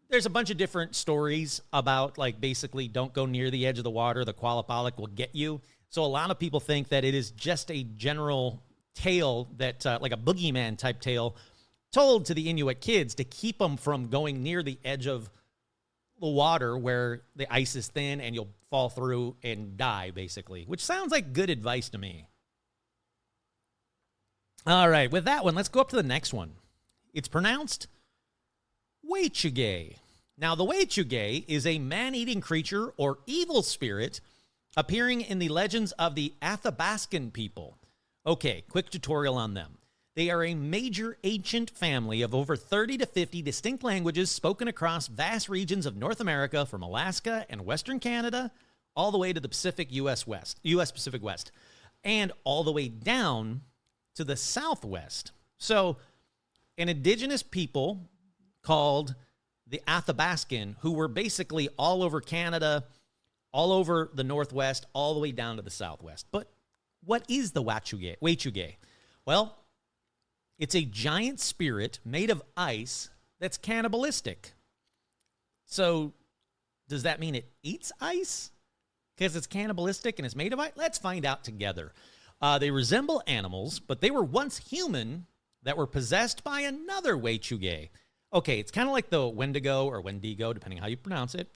Speaker 1: There's a bunch of different stories about, like, basically don't go near the edge of the water. The Qualapalek will get you. So a lot of people think that it is just a general tale that, like a boogeyman type tale, told to the Inuit kids to keep them from going near the edge of the water where the ice is thin and you'll fall through and die, basically, which sounds like good advice to me. All right, with that one, let's go up to the next one. It's pronounced Waichugay. Now, the Waichugay is a man-eating creature or evil spirit appearing in the legends of the Athabascan people. Okay, quick tutorial on them. They are a major ancient family of over 30 to 50 distinct languages spoken across vast regions of North America, from Alaska and Western Canada all the way to the Pacific U.S. Pacific West, and all the way down to the Southwest. So an indigenous people called the Athabascan, who were basically all over Canada, all over the Northwest, all the way down to the Southwest. But what is the Waychuge? Well, it's a giant spirit made of ice that's cannibalistic. So does that mean it eats ice? Because it's cannibalistic and it's made of ice? Let's find out together. They resemble animals, but they were once human that were possessed by another Waychuge. Okay, it's kind of like the Wendigo or Wendigo, depending on how you pronounce it.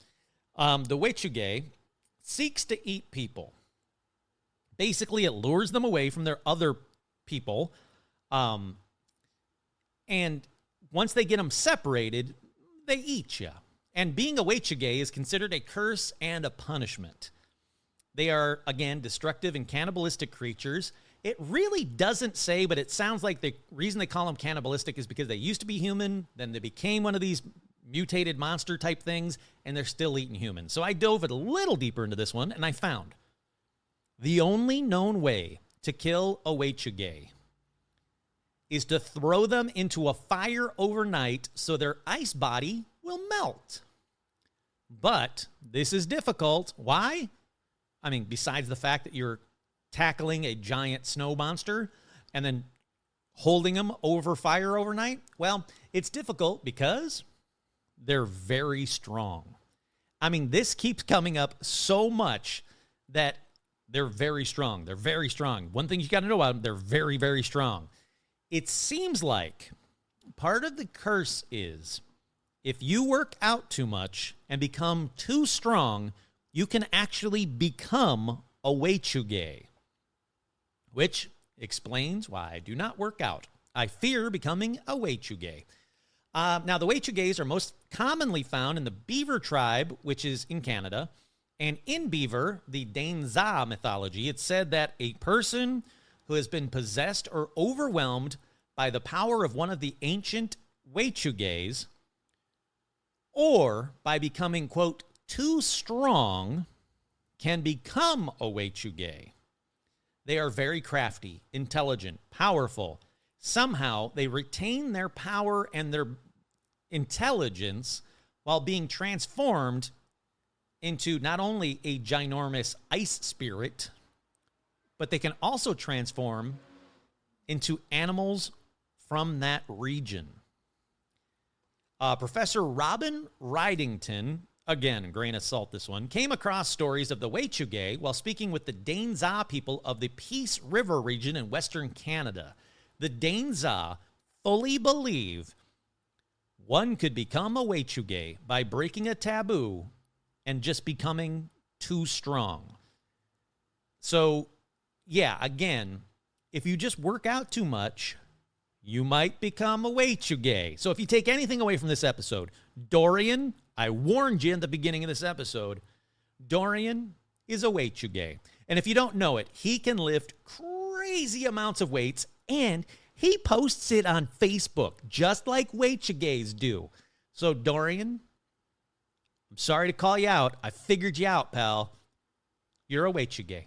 Speaker 1: The Waychuge seeks to eat people. Basically, it lures them away from their other people. And once they get them separated, they eat you. And being a Waychuge is considered a curse and a punishment. They are, again, destructive and cannibalistic creatures. It really doesn't say, but it sounds like the reason they call them cannibalistic is because they used to be human, then they became one of these mutated monster type things, and they're still eating humans. So I dove a little deeper into this one, and I found the only known way to kill a Waychuge is to throw them into a fire overnight so their ice body will melt. But this is difficult. Why? I mean, besides the fact that you're tackling a giant snow monster and then holding them over fire overnight, well, it's difficult because they're very strong. I mean, this keeps coming up so much that they're very strong. They're very strong. One thing you got to know about them, they're very, very strong. It seems like part of the curse is if you work out too much and become too strong, you can actually become a Waychuge, which explains why I do not work out. I fear becoming a Waychuge. Now, the Waychuges are most commonly found in the Beaver tribe, which is in Canada. And in Beaver, the Dainza mythology, it's said that a person who has been possessed or overwhelmed by the power of one of the ancient Waychuges, or by becoming, quote, too strong, can become a Waychuge. They are very crafty, intelligent, powerful. Somehow, they retain their power and their intelligence while being transformed into not only a ginormous ice spirit, but they can also transform into animals from that region. Professor Robin Ridington, again, grain of salt this one, came across stories of the Waychuge while speaking with the Dainza people of the Peace River region in Western Canada. The Dainza fully believe one could become a Waychuge by breaking a taboo and just becoming too strong. So, yeah, again, if you just work out too much, you might become a Waychuge. So if you take anything away from this episode, Dorian, I warned you in the beginning of this episode, Dorian is a Waychuge. And if you don't know it, he can lift crazy amounts of weights, and he posts it on Facebook, just like Waychuges do. So Dorian, I'm sorry to call you out. I figured you out, pal. You're a Waychuge.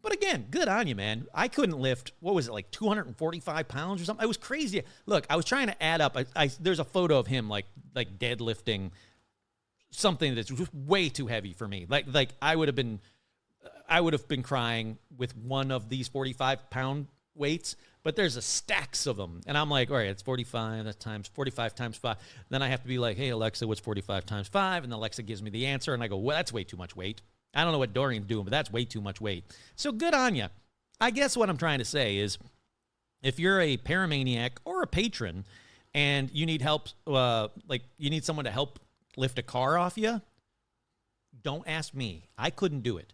Speaker 1: But again, good on you, man. I couldn't lift, what was it, like 245 pounds or something? It was crazy. Look, I was trying to add up. There's a photo of him like deadlifting something that's just way too heavy for me. Like I would have been crying with one of these 45-pound weights, but there's a stacks of them. And I'm like, all right, it's 45, that's times 45 times 5. Then I have to be like, hey, Alexa, what's 45 times 5? And Alexa gives me the answer, and I go, well, that's way too much weight. I don't know what Dorian's doing, but that's way too much weight. So good on you. I guess what I'm trying to say is if you're a paramaniac or a patron and you need help, like you need someone to help lift a car off you, don't ask me. I couldn't do it.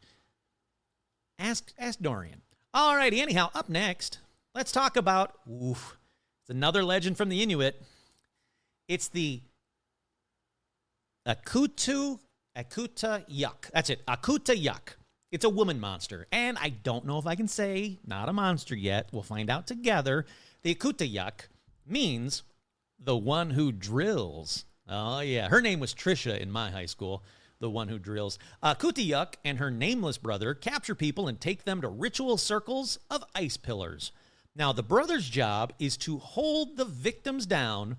Speaker 1: Ask Dorian. All righty, anyhow, up next, let's talk about, it's another legend from the Inuit. It's the Akuta Yuck. That's it, Akuta Yuck. It's a woman monster, and I don't know if I can say not a monster yet. We'll find out together. The Kutayak means the one who drills. Oh, yeah. Her name was Trisha in my high school, the one who drills. Kutayak and her nameless brother capture people and take them to ritual circles of ice pillars. Now, the brother's job is to hold the victims down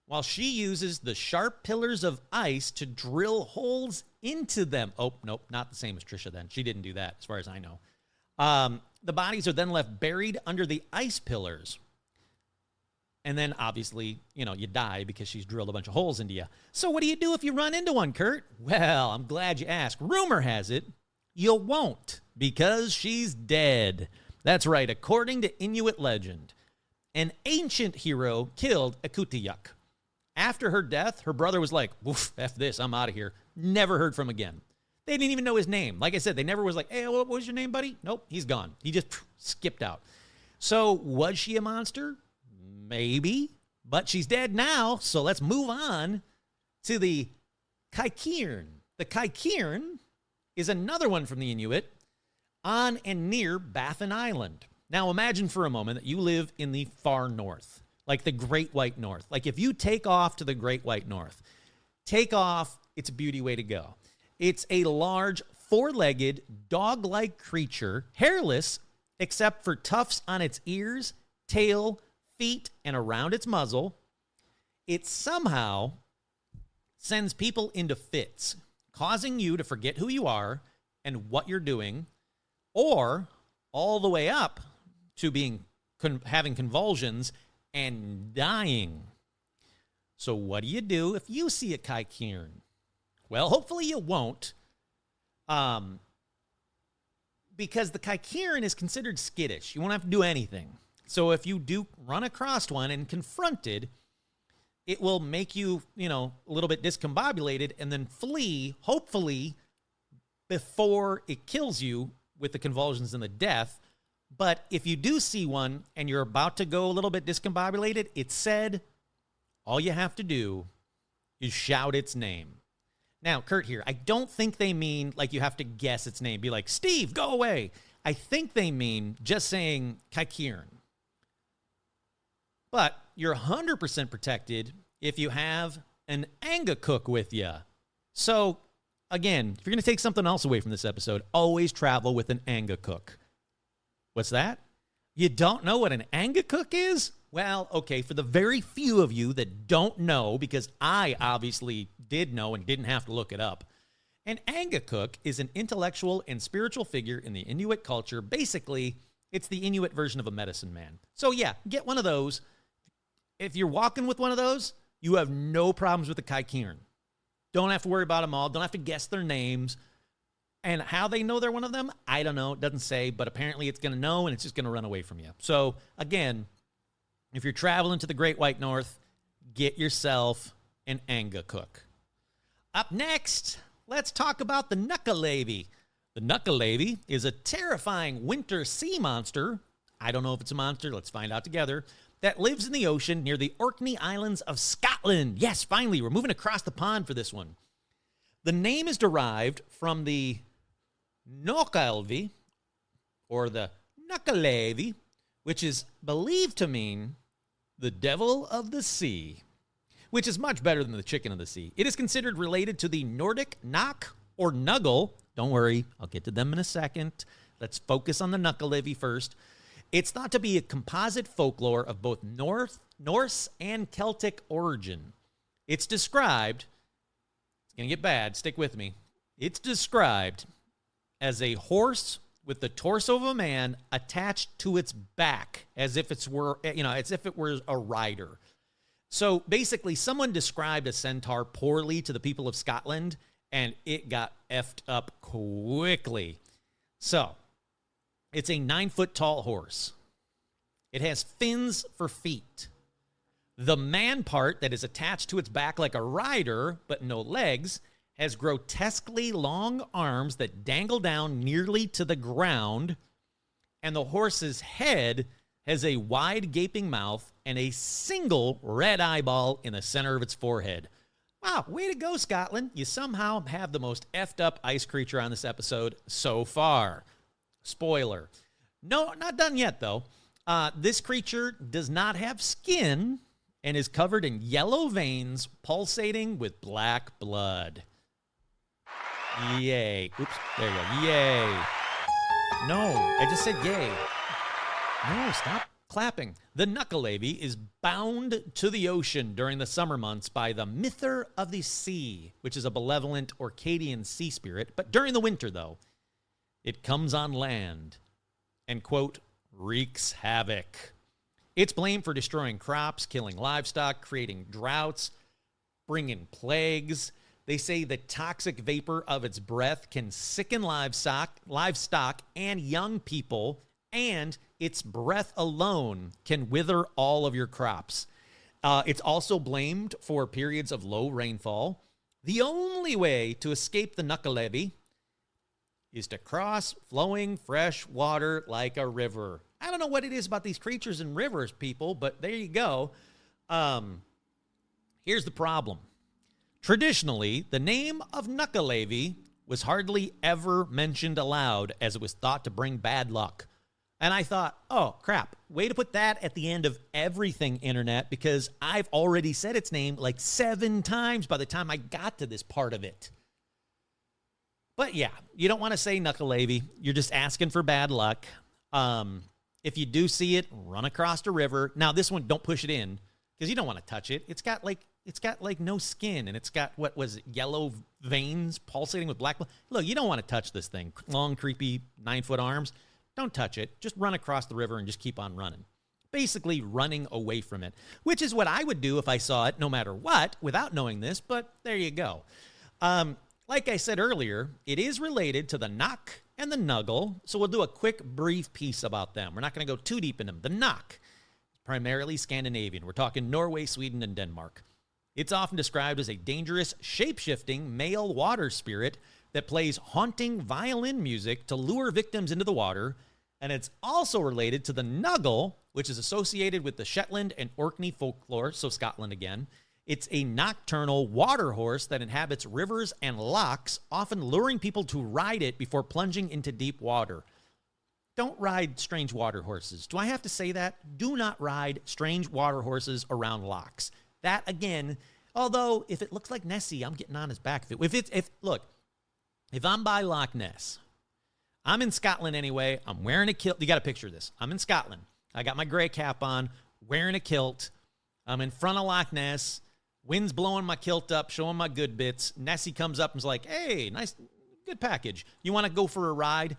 Speaker 1: while she uses the sharp pillars of ice to drill holes into them. Oh, nope, not the same as Trisha then. She didn't do that, as far as I know. The bodies are then left buried under the ice pillars. And then, obviously, you die because she's drilled a bunch of holes into you. So what do you do if you run into one, Curt? Well, I'm glad you asked. Rumor has it you won't, because she's dead. That's right. According to Inuit legend, an ancient hero killed a Kutayak. After her death, her brother was like, "Oof, F this, I'm out of here." Never heard from him again. They didn't even know his name. Like I said, they never was like, "Hey, what was your name, buddy?" Nope, he's gone. He just skipped out. So was she a monster? Maybe. But she's dead now, so let's move on to the Kaikirn. The Kaikirn is another one from the Inuit on and near Baffin Island. Now imagine for a moment that you live in the far north, like the Great White North. Like if you take off to the Great White North, take off, it's a beauty way to go. It's a large, four-legged, dog-like creature, hairless, except for tufts on its ears, tail, feet, and around its muzzle. It somehow sends people into fits, causing you to forget who you are and what you're doing, or all the way up to being having convulsions and dying. So what do you do if you see a Kaikirn? Well, hopefully you won't, because the Kaikirn is considered skittish. You won't have to do anything. So if you do run across one and confronted, it will make you, a little bit discombobulated and then flee, hopefully, before it kills you with the convulsions and the death. But if you do see one and you're about to go a little bit discombobulated, it's said all you have to do is shout its name. Now, Curt here, I don't think they mean like you have to guess its name. Be like, "Steve, go away." I think they mean just saying Kaikirn. But you're 100% protected if you have an Anga cook with you. So, again, if you're going to take something else away from this episode, always travel with an Anga cook. What's that? You don't know what an Anga cook is? Well, okay, for the very few of you that don't know, because I obviously did know and didn't have to look it up, an Anga cook is an intellectual and spiritual figure in the Inuit culture. Basically, it's the Inuit version of a medicine man. So yeah, get one of those. If you're walking with one of those, you have no problems with the Kaikirn. Don't have to worry about them all. Don't have to guess their names. And how they know they're one of them, I don't know. It doesn't say, but apparently it's going to know, and it's just going to run away from you. So, again, if you're traveling to the Great White North, get yourself an Anga cook. Up next, let's talk about the Nukkalevi. The Nukkalevi is a terrifying winter sea monster. I don't know if it's a monster. Let's find out together. That lives in the ocean near the Orkney Islands of Scotland. Yes, finally, we're moving across the pond for this one. The name is derived from the Nukkalevi, or the Nukkalevi, which is believed to mean the devil of the sea, which is much better than the chicken of the sea. It is considered related to the Nordic Nok or Nuggle. Don't worry, I'll get to them in a second. Let's focus on the Nukkalevi first. It's thought to be a composite folklore of both Norse and Celtic origin. It's described, it's going to get bad, stick with me. It's described as a horse with the torso of a man attached to its back, as if it were a rider. So basically, someone described a centaur poorly to the people of Scotland, and it got effed up quickly. So, it's a 9-foot tall horse. It has fins for feet. The man part that is attached to its back like a rider, but no legs, has grotesquely long arms that dangle down nearly to the ground, and the horse's head has a wide gaping mouth and a single red eyeball in the center of its forehead. Wow, way to go, Scotland. You somehow have the most effed up ice creature on this episode so far. Spoiler. No, not done yet, though. This creature does not have skin and is covered in yellow veins pulsating with black blood. Yay. Oops, there you go. Yay. No, I just said yay. No, stop clapping. The Nuckelavy is bound to the ocean during the summer months by the Mither of the Sea, which is a benevolent Orcadian sea spirit. But during the winter, though, it comes on land and, quote, wreaks havoc. It's blamed for destroying crops, killing livestock, creating droughts, bringing plagues. They say the toxic vapor of its breath can sicken livestock and young people, and its breath alone can wither all of your crops. It's also blamed for periods of low rainfall. The only way to escape the Nuckelavy is to cross flowing fresh water like a river. I don't know what it is about these creatures and rivers, people, but there you go. Here's the problem. Traditionally, the name of Nuckelavy was hardly ever mentioned aloud, as it was thought to bring bad luck. And I thought, oh, crap, way to put that at the end of everything, Internet, because I've already said its name like 7 times by the time I got to this part of it. But yeah, you don't want to say Nuckelavy. You're just asking for bad luck. If you do see it, run across the river. Now, this one, don't push it in, because you don't want to touch it. It's got like no skin, and it's got, what was it, yellow veins pulsating with black blood. Look, you don't want to touch this thing. Long, creepy, 9-foot arms. Don't touch it. Just run across the river and just keep on running. Basically running away from it, which is what I would do if I saw it no matter what without knowing this, but there you go. Like I said earlier, it is related to the Knock and the Nuggle, so we'll do a quick, brief piece about them. We're not going to go too deep in them. The Knock, primarily Scandinavian. We're talking Norway, Sweden, and Denmark. It's often described as a dangerous, shape-shifting male water spirit that plays haunting violin music to lure victims into the water, and it's also related to the Nuggle, which is associated with the Shetland and Orkney folklore, so Scotland again. It's a nocturnal water horse that inhabits rivers and lochs, often luring people to ride it before plunging into deep water. Don't ride strange water horses. Do I have to say that? Do not ride strange water horses around lochs. That, again, although if it looks like Nessie, I'm getting on his back. If I'm by Loch Ness, I'm in Scotland anyway, I'm wearing a kilt. You got to picture this. I'm in Scotland. I got my gray cap on, wearing a kilt. I'm in front of Loch Ness. Wind's blowing my kilt up, showing my good bits. Nessie comes up and is like, hey, nice, good package. You want to go for a ride?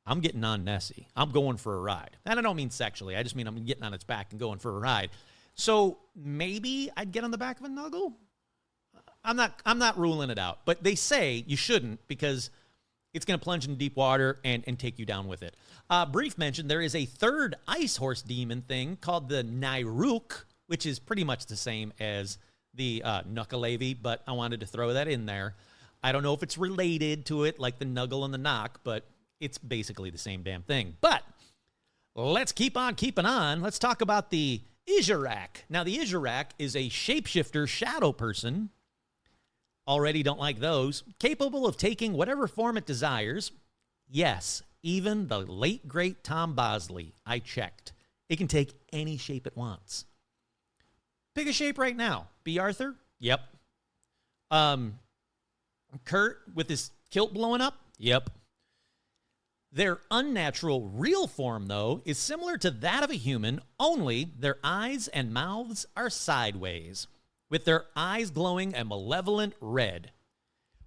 Speaker 1: I'm getting on Nessie. I'm going for a ride. And I don't mean sexually. I just mean I'm getting on its back and going for a ride. So maybe I'd get on the back of a Nuggle? I'm not ruling it out. But they say you shouldn't, because it's going to plunge in deep water and take you down with it. Brief mention, there is a third ice horse demon thing called the Nairuk, which is pretty much the same as the Nuckelavy, but I wanted to throw that in there. I don't know if it's related to it like the Nuggle and the Knock, but it's basically the same damn thing. But let's keep on keeping on. Let's talk about the Izurak. Now, the Izurak is a shapeshifter shadow person. Already don't like those. Capable of taking whatever form it desires. Yes, even the late, great Tom Bosley. I checked. It can take any shape it wants. Pick a shape right now. B. Arthur? Yep. Curt with his kilt blowing up? Yep. Their unnatural real form, though, is similar to that of a human, only their eyes and mouths are sideways, with their eyes glowing a malevolent red.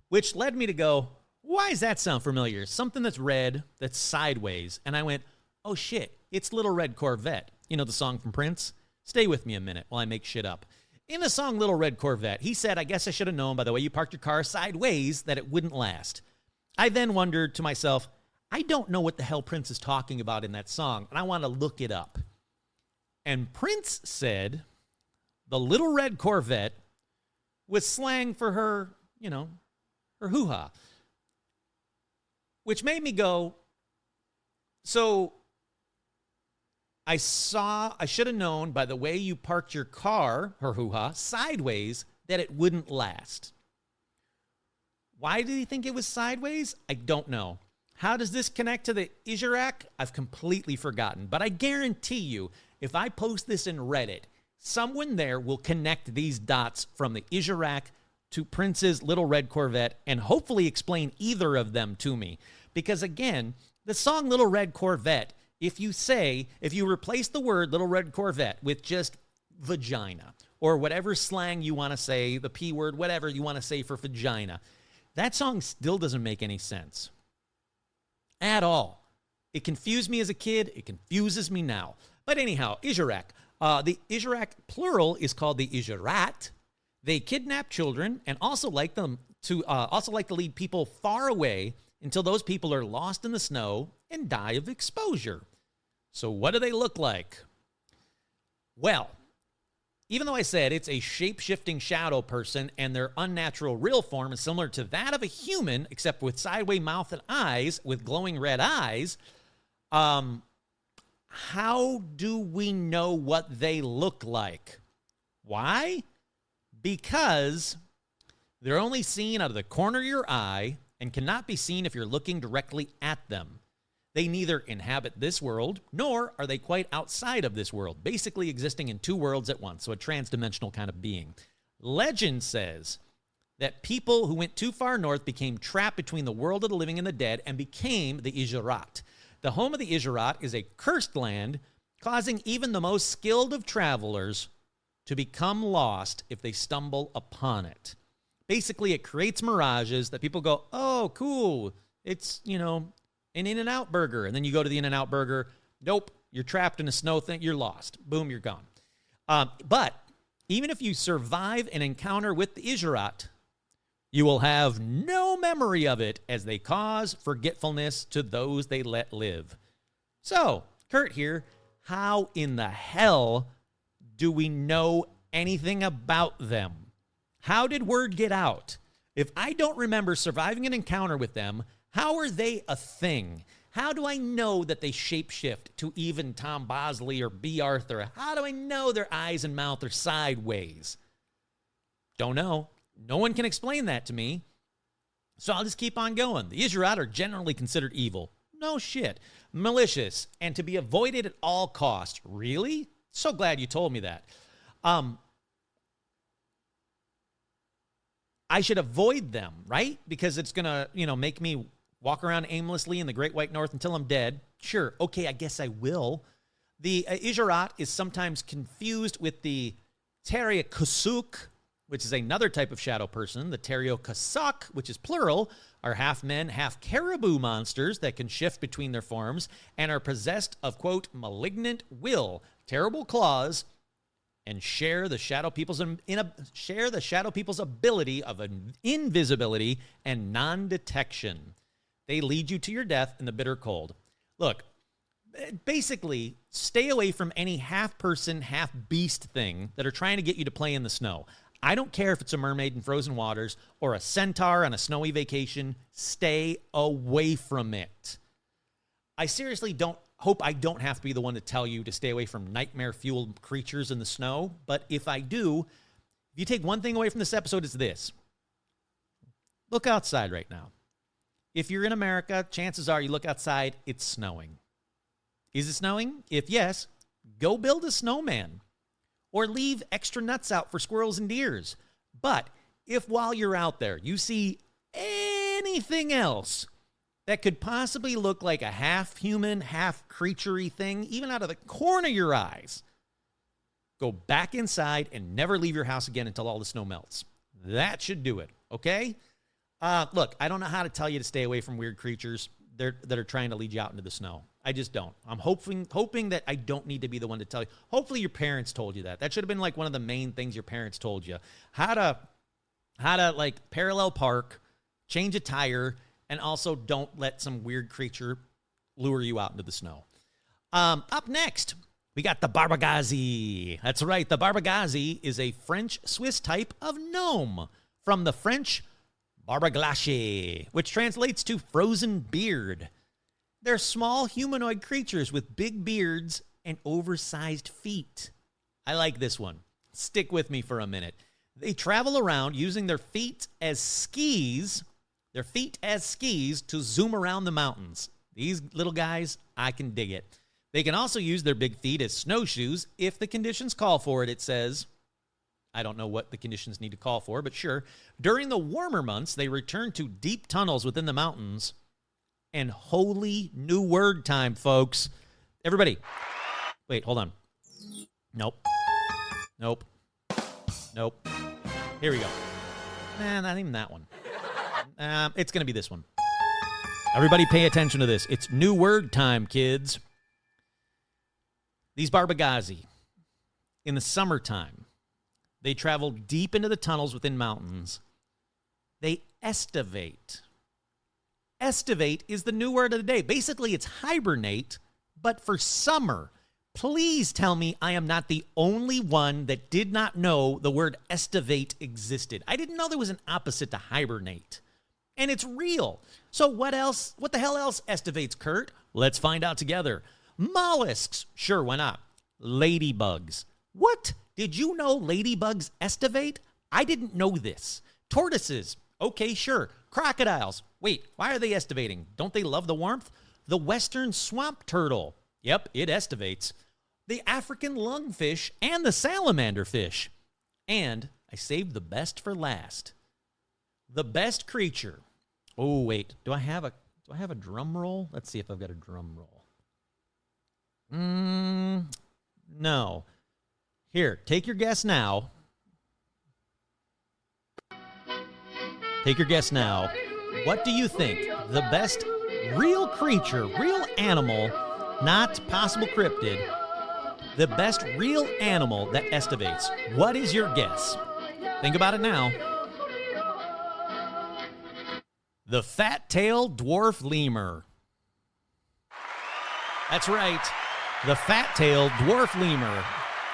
Speaker 1: Which led me to go, why does that sound familiar? Something that's red, that's sideways. And I went, oh shit, it's Little Red Corvette. You know the song from Prince? Stay with me a minute while I make shit up. In the song Little Red Corvette, he said, I guess I should have known by the way you parked your car sideways that it wouldn't last. I then wondered to myself, I don't know what the hell Prince is talking about in that song, and I want to look it up. And Prince said the Little Red Corvette was slang for her, her hoo-ha. Which made me go, so I should have known by the way you parked your car, her hoo-ha, sideways, that it wouldn't last. Why did he think it was sideways? I don't know. How does this connect to the Ijarak? I've completely forgotten, but I guarantee you, if I post this in Reddit, someone there will connect these dots from the Ijarak to Prince's Little Red Corvette and hopefully explain either of them to me. Because again, the song Little Red Corvette, if you replace the word Little Red Corvette with just vagina or whatever slang you want to say, the P word, whatever you want to say for vagina, that song still doesn't make any sense at all. It confused me as a kid. It confuses me now. But anyhow, Ijarak. The Ijarak plural is called the Ijarat. They kidnap children and also like to lead people far away until those people are lost in the snow and die of exposure. So what do they look like? Well, even though I said it's a shape-shifting shadow person and their unnatural real form is similar to that of a human, except with sideways mouth and eyes with glowing red eyes, how do we know what they look like? Why? Because they're only seen out of the corner of your eye and cannot be seen if you're looking directly at them. They neither inhabit this world, nor are they quite outside of this world, basically existing in two worlds at once, so a transdimensional kind of being. Legend says that people who went too far north became trapped between the world of the living and the dead and became the Ijarat. The home of the Ijarat is a cursed land, causing even the most skilled of travelers to become lost if they stumble upon it. Basically, it creates mirages that people go, oh, cool, it's, an In-N-Out burger. And then you go to the In-N-Out burger. Nope, you're trapped in a snow thing. You're lost. Boom, you're gone. But even if you survive an encounter with the Ijarat, you will have no memory of it as they cause forgetfulness to those they let live. So, Curt here, how in the hell do we know anything about them? How did word get out? If I don't remember surviving an encounter with them, how are they a thing? How do I know that they shapeshift to even Tom Bosley or B. Arthur? How do I know their eyes and mouth are sideways? Don't know. No one can explain that to me. So I'll just keep on going. The Ijarat are generally considered evil. No shit. Malicious and to be avoided at all costs. Really? So glad you told me that. I should avoid them, right? Because it's going to, make me walk around aimlessly in the Great White North until I'm dead. Sure. Okay, I guess I will. The Ijarat is sometimes confused with the Teriakasuk, which is another type of shadow person. The Teriakasuk, which is plural, are half men, half caribou monsters that can shift between their forms and are possessed of, quote, malignant will, terrible claws, and share the shadow people's ability of invisibility and non-detection. They lead you to your death in the bitter cold. Look, basically, stay away from any half-person, half-beast thing that are trying to get you to play in the snow. I don't care if it's a mermaid in frozen waters or a centaur on a snowy vacation. Stay away from it. I seriously hope I don't have to be the one to tell you to stay away from nightmare-fueled creatures in the snow. But if I do, if you take one thing away from this episode, it's this. Look outside right now. If you're in America, chances are you look outside, it's snowing. Is it snowing? If yes, go build a snowman. Or leave extra nuts out for squirrels and deers. But if while you're out there, you see anything else that could possibly look like a half-human, half-creature-y thing, even out of the corner of your eyes, go back inside and never leave your house again until all the snow melts. That should do it, okay? Look, I don't know how to tell you to stay away from weird creatures that are trying to lead you out into the snow. I just don't. I'm hoping that I don't need to be the one to tell you. Hopefully your parents told you that. That should have been like one of the main things your parents told you. How to like parallel park, change a tire, and also don't let some weird creature lure you out into the snow. Up next, we got the Barbagazi. That's right. The Barbagazi is a French-Swiss type of gnome from the French Barbaglache, which translates to frozen beard. They're small humanoid creatures with big beards and oversized feet. I like this one. Stick with me for a minute. They travel around using their feet as skis their feet as skis to zoom around the mountains. These little guys, I can dig it. They can also use their big feet as snowshoes if the conditions call for it, it says. I don't know what the conditions need to call for, but sure. During the warmer months, they return to deep tunnels within the mountains. And holy new word time, folks. Everybody. Wait, hold on. Nope. Here we go. Not even that one. It's going to be this one. Everybody pay attention to this. It's new word time, kids. These Barbagazi, in the summertime, they travel deep into the tunnels within mountains. They estivate. Estivate is the new word of the day. Basically, it's hibernate, but for summer. Please tell me I am not the only one that did not know the word estivate existed. I didn't know there was an opposite to hibernate. And it's real. So what else? What the hell else estivates, Curt? Let's find out together. Mollusks. Sure, why not? Ladybugs. What? Did you know ladybugs estivate? I didn't know this. Tortoises. Okay, sure. Crocodiles. Wait, why are they estivating? Don't they love the warmth? The western swamp turtle. Yep, it estivates. The African lungfish and the salamander fish. And I saved the best for last. The best creature. Oh, wait. Do I have a drum roll? Let's see if I've got a drum roll. No. Here, take your guess now. Take your guess now. What do you think the best real creature, real animal, not possible cryptid, the best real animal that estivates? What is your guess? Think about it now. The fat-tailed dwarf lemur. That's right. The fat-tailed dwarf lemur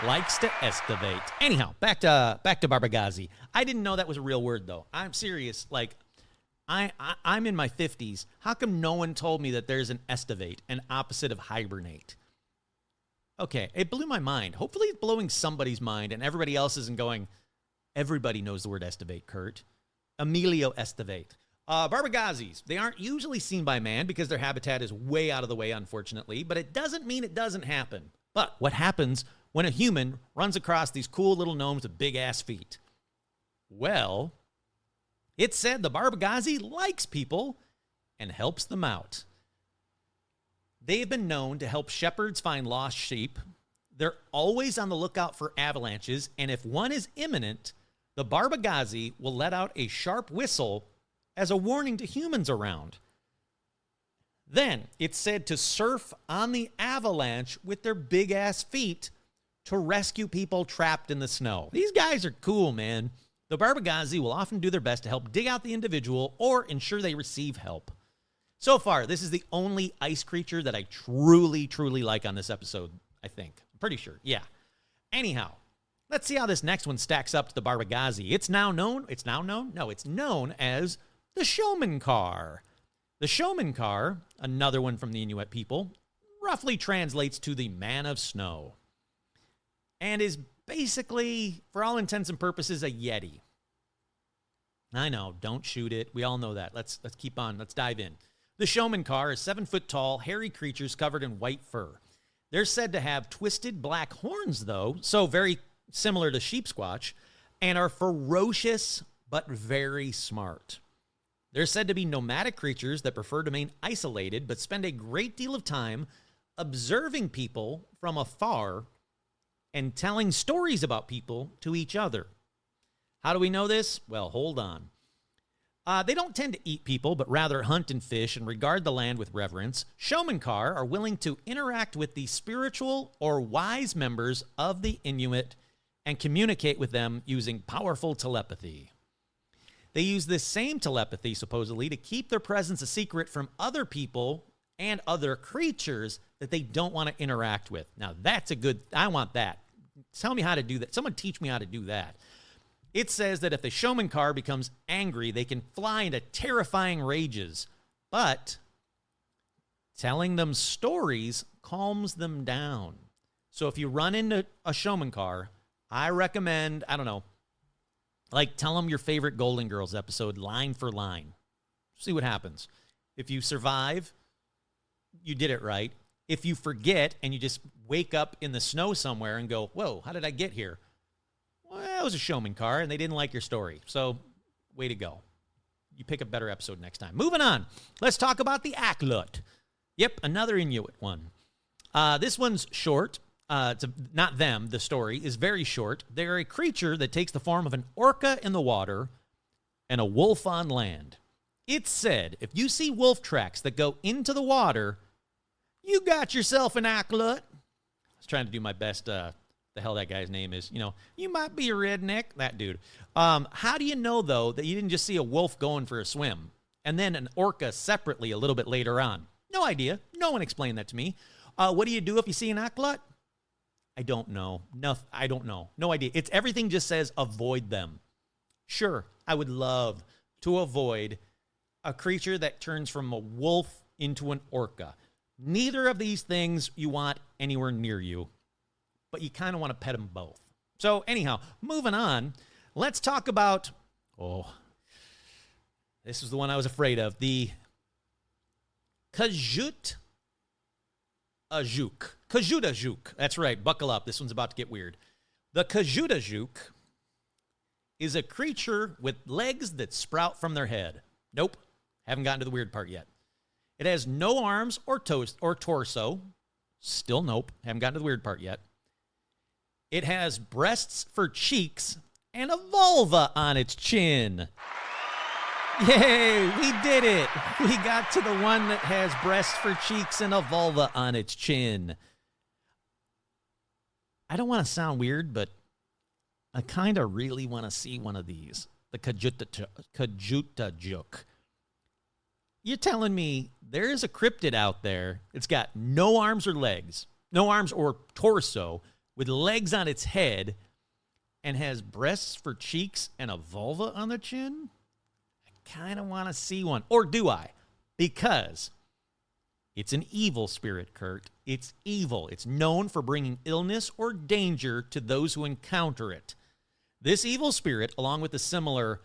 Speaker 1: likes to estivate. Anyhow, back to Barbagazi. I didn't know that was a real word, though. I'm serious. Like, I'm in my 50s. How come no one told me that there's an estivate, an opposite of hibernate? Okay, it blew my mind. Hopefully it's blowing somebody's mind, and everybody else isn't going, everybody knows the word estivate, Curt. Emilio estivate. Barbagazis, they aren't usually seen by man because their habitat is way out of the way, unfortunately, but it doesn't mean it doesn't happen. But what happens when a human runs across these cool little gnomes with big-ass feet? Well, it's said the Barbagazi likes people and helps them out. They've been known to help shepherds find lost sheep. They're always on the lookout for avalanches, and if one is imminent, the Barbagazi will let out a sharp whistle as a warning to humans around. Then it's said to surf on the avalanche with their big-ass feet to rescue people trapped in the snow. These guys are cool, man. The Barbagazi will often do their best to help dig out the individual or ensure they receive help. So far, this is the only ice creature that I truly, truly like on this episode, I think. I'm pretty sure, yeah. Anyhow, let's see how this next one stacks up to the Barbagazi. It's known as the showman car. The showman car, another one from the Inuit people, roughly translates to the man of snow and is basically, for all intents and purposes, a Yeti. I know, don't shoot it. We all know that. Let's keep on. Let's dive in. The showman car is 7 foot tall, hairy creatures covered in white fur. They're said to have twisted black horns, though, so very similar to sheep squatch, and are ferocious but very smart. They're said to be nomadic creatures that prefer to remain isolated but spend a great deal of time observing people from afar and telling stories about people to each other. How do we know this? Well, hold on. They don't tend to eat people, but rather hunt and fish and regard the land with reverence. Showmankar are willing to interact with the spiritual or wise members of the Inuit and communicate with them using powerful telepathy. They use this same telepathy, supposedly, to keep their presence a secret from other people and other creatures that they don't want to interact with. Now, that's a good... I want that. Tell me how to do that. Someone teach me how to do that. It says that if the Showmankar becomes angry, they can fly into terrifying rages. But telling them stories calms them down. So if you run into a Showmankar, I recommend, I don't know, like tell them your favorite Golden Girls episode line for line. See what happens. If you survive, you did it right. If you forget and you just wake up in the snow somewhere and go, whoa, how did I get here? Well, it was a showman car, and they didn't like your story. So, way to go. You pick a better episode next time. Moving on. Let's talk about the Aklut. Yep, another Inuit one. This one's short. Not them. The story is very short. They're a creature that takes the form of an orca in the water and a wolf on land. It's said if you see wolf tracks that go into the water, you got yourself an Aklut. I was trying to do my best. The hell that guy's name is. You know, you might be a redneck. That dude. How do you know, though, that you didn't just see a wolf going for a swim and then an orca separately a little bit later on? No idea. No one explained that to me. What do you do if you see an Aklut? I don't know. No, I don't know. No idea. It's everything just says avoid them. Sure, I would love to avoid a creature that turns from a wolf into an orca. Neither of these things you want anywhere near you, but you kind of want to pet them both. So anyhow, moving on, let's talk about, this is the one I was afraid of, the Kajutajuk. That's right, buckle up. This one's about to get weird. The Kajutajuk is a creature with legs that sprout from their head. Nope, haven't gotten to the weird part yet. It has no arms or torso. Still nope, haven't gotten to the weird part yet. It has breasts for cheeks and a vulva on its chin. Yay, we did it. We got to the one that has breasts for cheeks and a vulva on its chin. I don't want to sound weird, but I kind of really want to see one of these. The Kajutajuk. You're telling me there is a cryptid out there. It's got no arms or legs, no arms or torso, with legs on its head, and has breasts for cheeks and a vulva on the chin? I kind of want to see one. Or do I? Because it's an evil spirit, Curt. It's evil. It's known for bringing illness or danger to those who encounter it. This evil spirit, along with the similar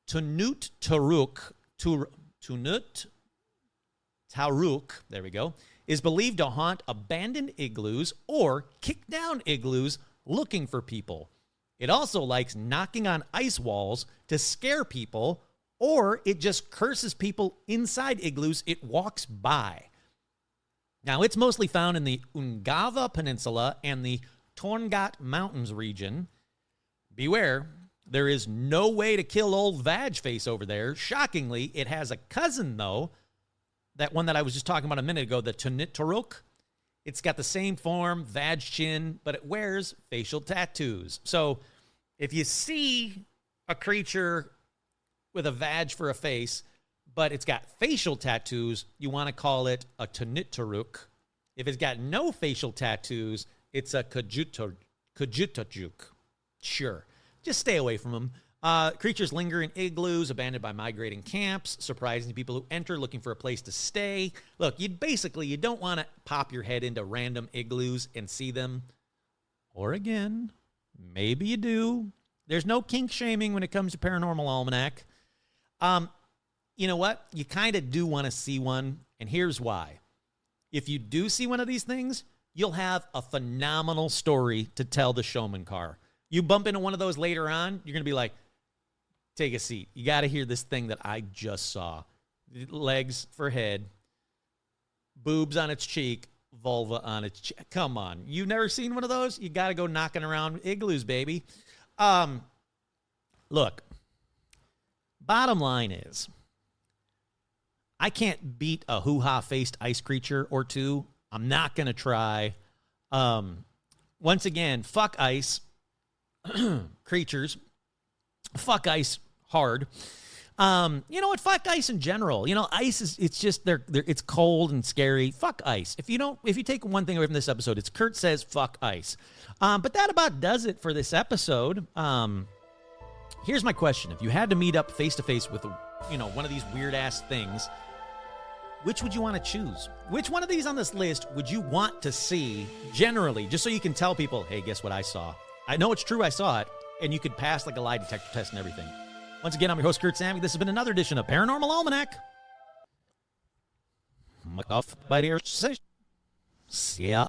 Speaker 1: Tunut Taruk, there we go, is believed to haunt abandoned igloos or kick down igloos looking for people. It also likes knocking on ice walls to scare people, or it just curses people inside igloos it walks by. Now, it's mostly found in the Ungava Peninsula and the Torngat Mountains region. Beware, there is no way to kill old Vag Face over there. Shockingly, it has a cousin, though, that one that I was just talking about a minute ago, the Tunitoruk. It's got the same form, Vag chin, but it wears facial tattoos. So if you see a creature with a Vag for a face, but it's got facial tattoos, you want to call it a Tunitoruk. If it's got no facial tattoos, it's a Kajutajuk. Sure. Just stay away from them. Creatures linger in igloos, abandoned by migrating camps, surprising people who enter looking for a place to stay. Look, you don't want to pop your head into random igloos and see them. Or again, maybe you do. There's no kink shaming when it comes to Paranormal Almanac. You know what? You kind of do want to see one, and here's why. If you do see one of these things, you'll have a phenomenal story to tell the showman car. You bump into one of those later on, you're going to be like, take a seat. You got to hear this thing that I just saw. Legs for head, boobs on its cheek, vulva on its cheek. Come on. You've never seen one of those? You got to go knocking around igloos, baby. Look, bottom line is, I can't beat a hoo-ha faced ice creature or two. I'm not going to try. Once again, fuck ice. Creatures. Fuck ice hard. You know what? Fuck ice in general. You know, ice is, it's just, it's cold and scary. Fuck ice. If you take one thing away from this episode, it's Curt says fuck ice. But that about does it for this episode. Here's my question. If you had to meet up face to face with, one of these weird ass things, which would you want to choose? Which one of these on this list would you want to see generally, just so you can tell people, hey, guess what I saw? I know it's true, I saw it, and you could pass like a lie detector test and everything. Once again, I'm your host, Curt Sammy. This has been another edition of Paranormal Almanac. off by the yeah.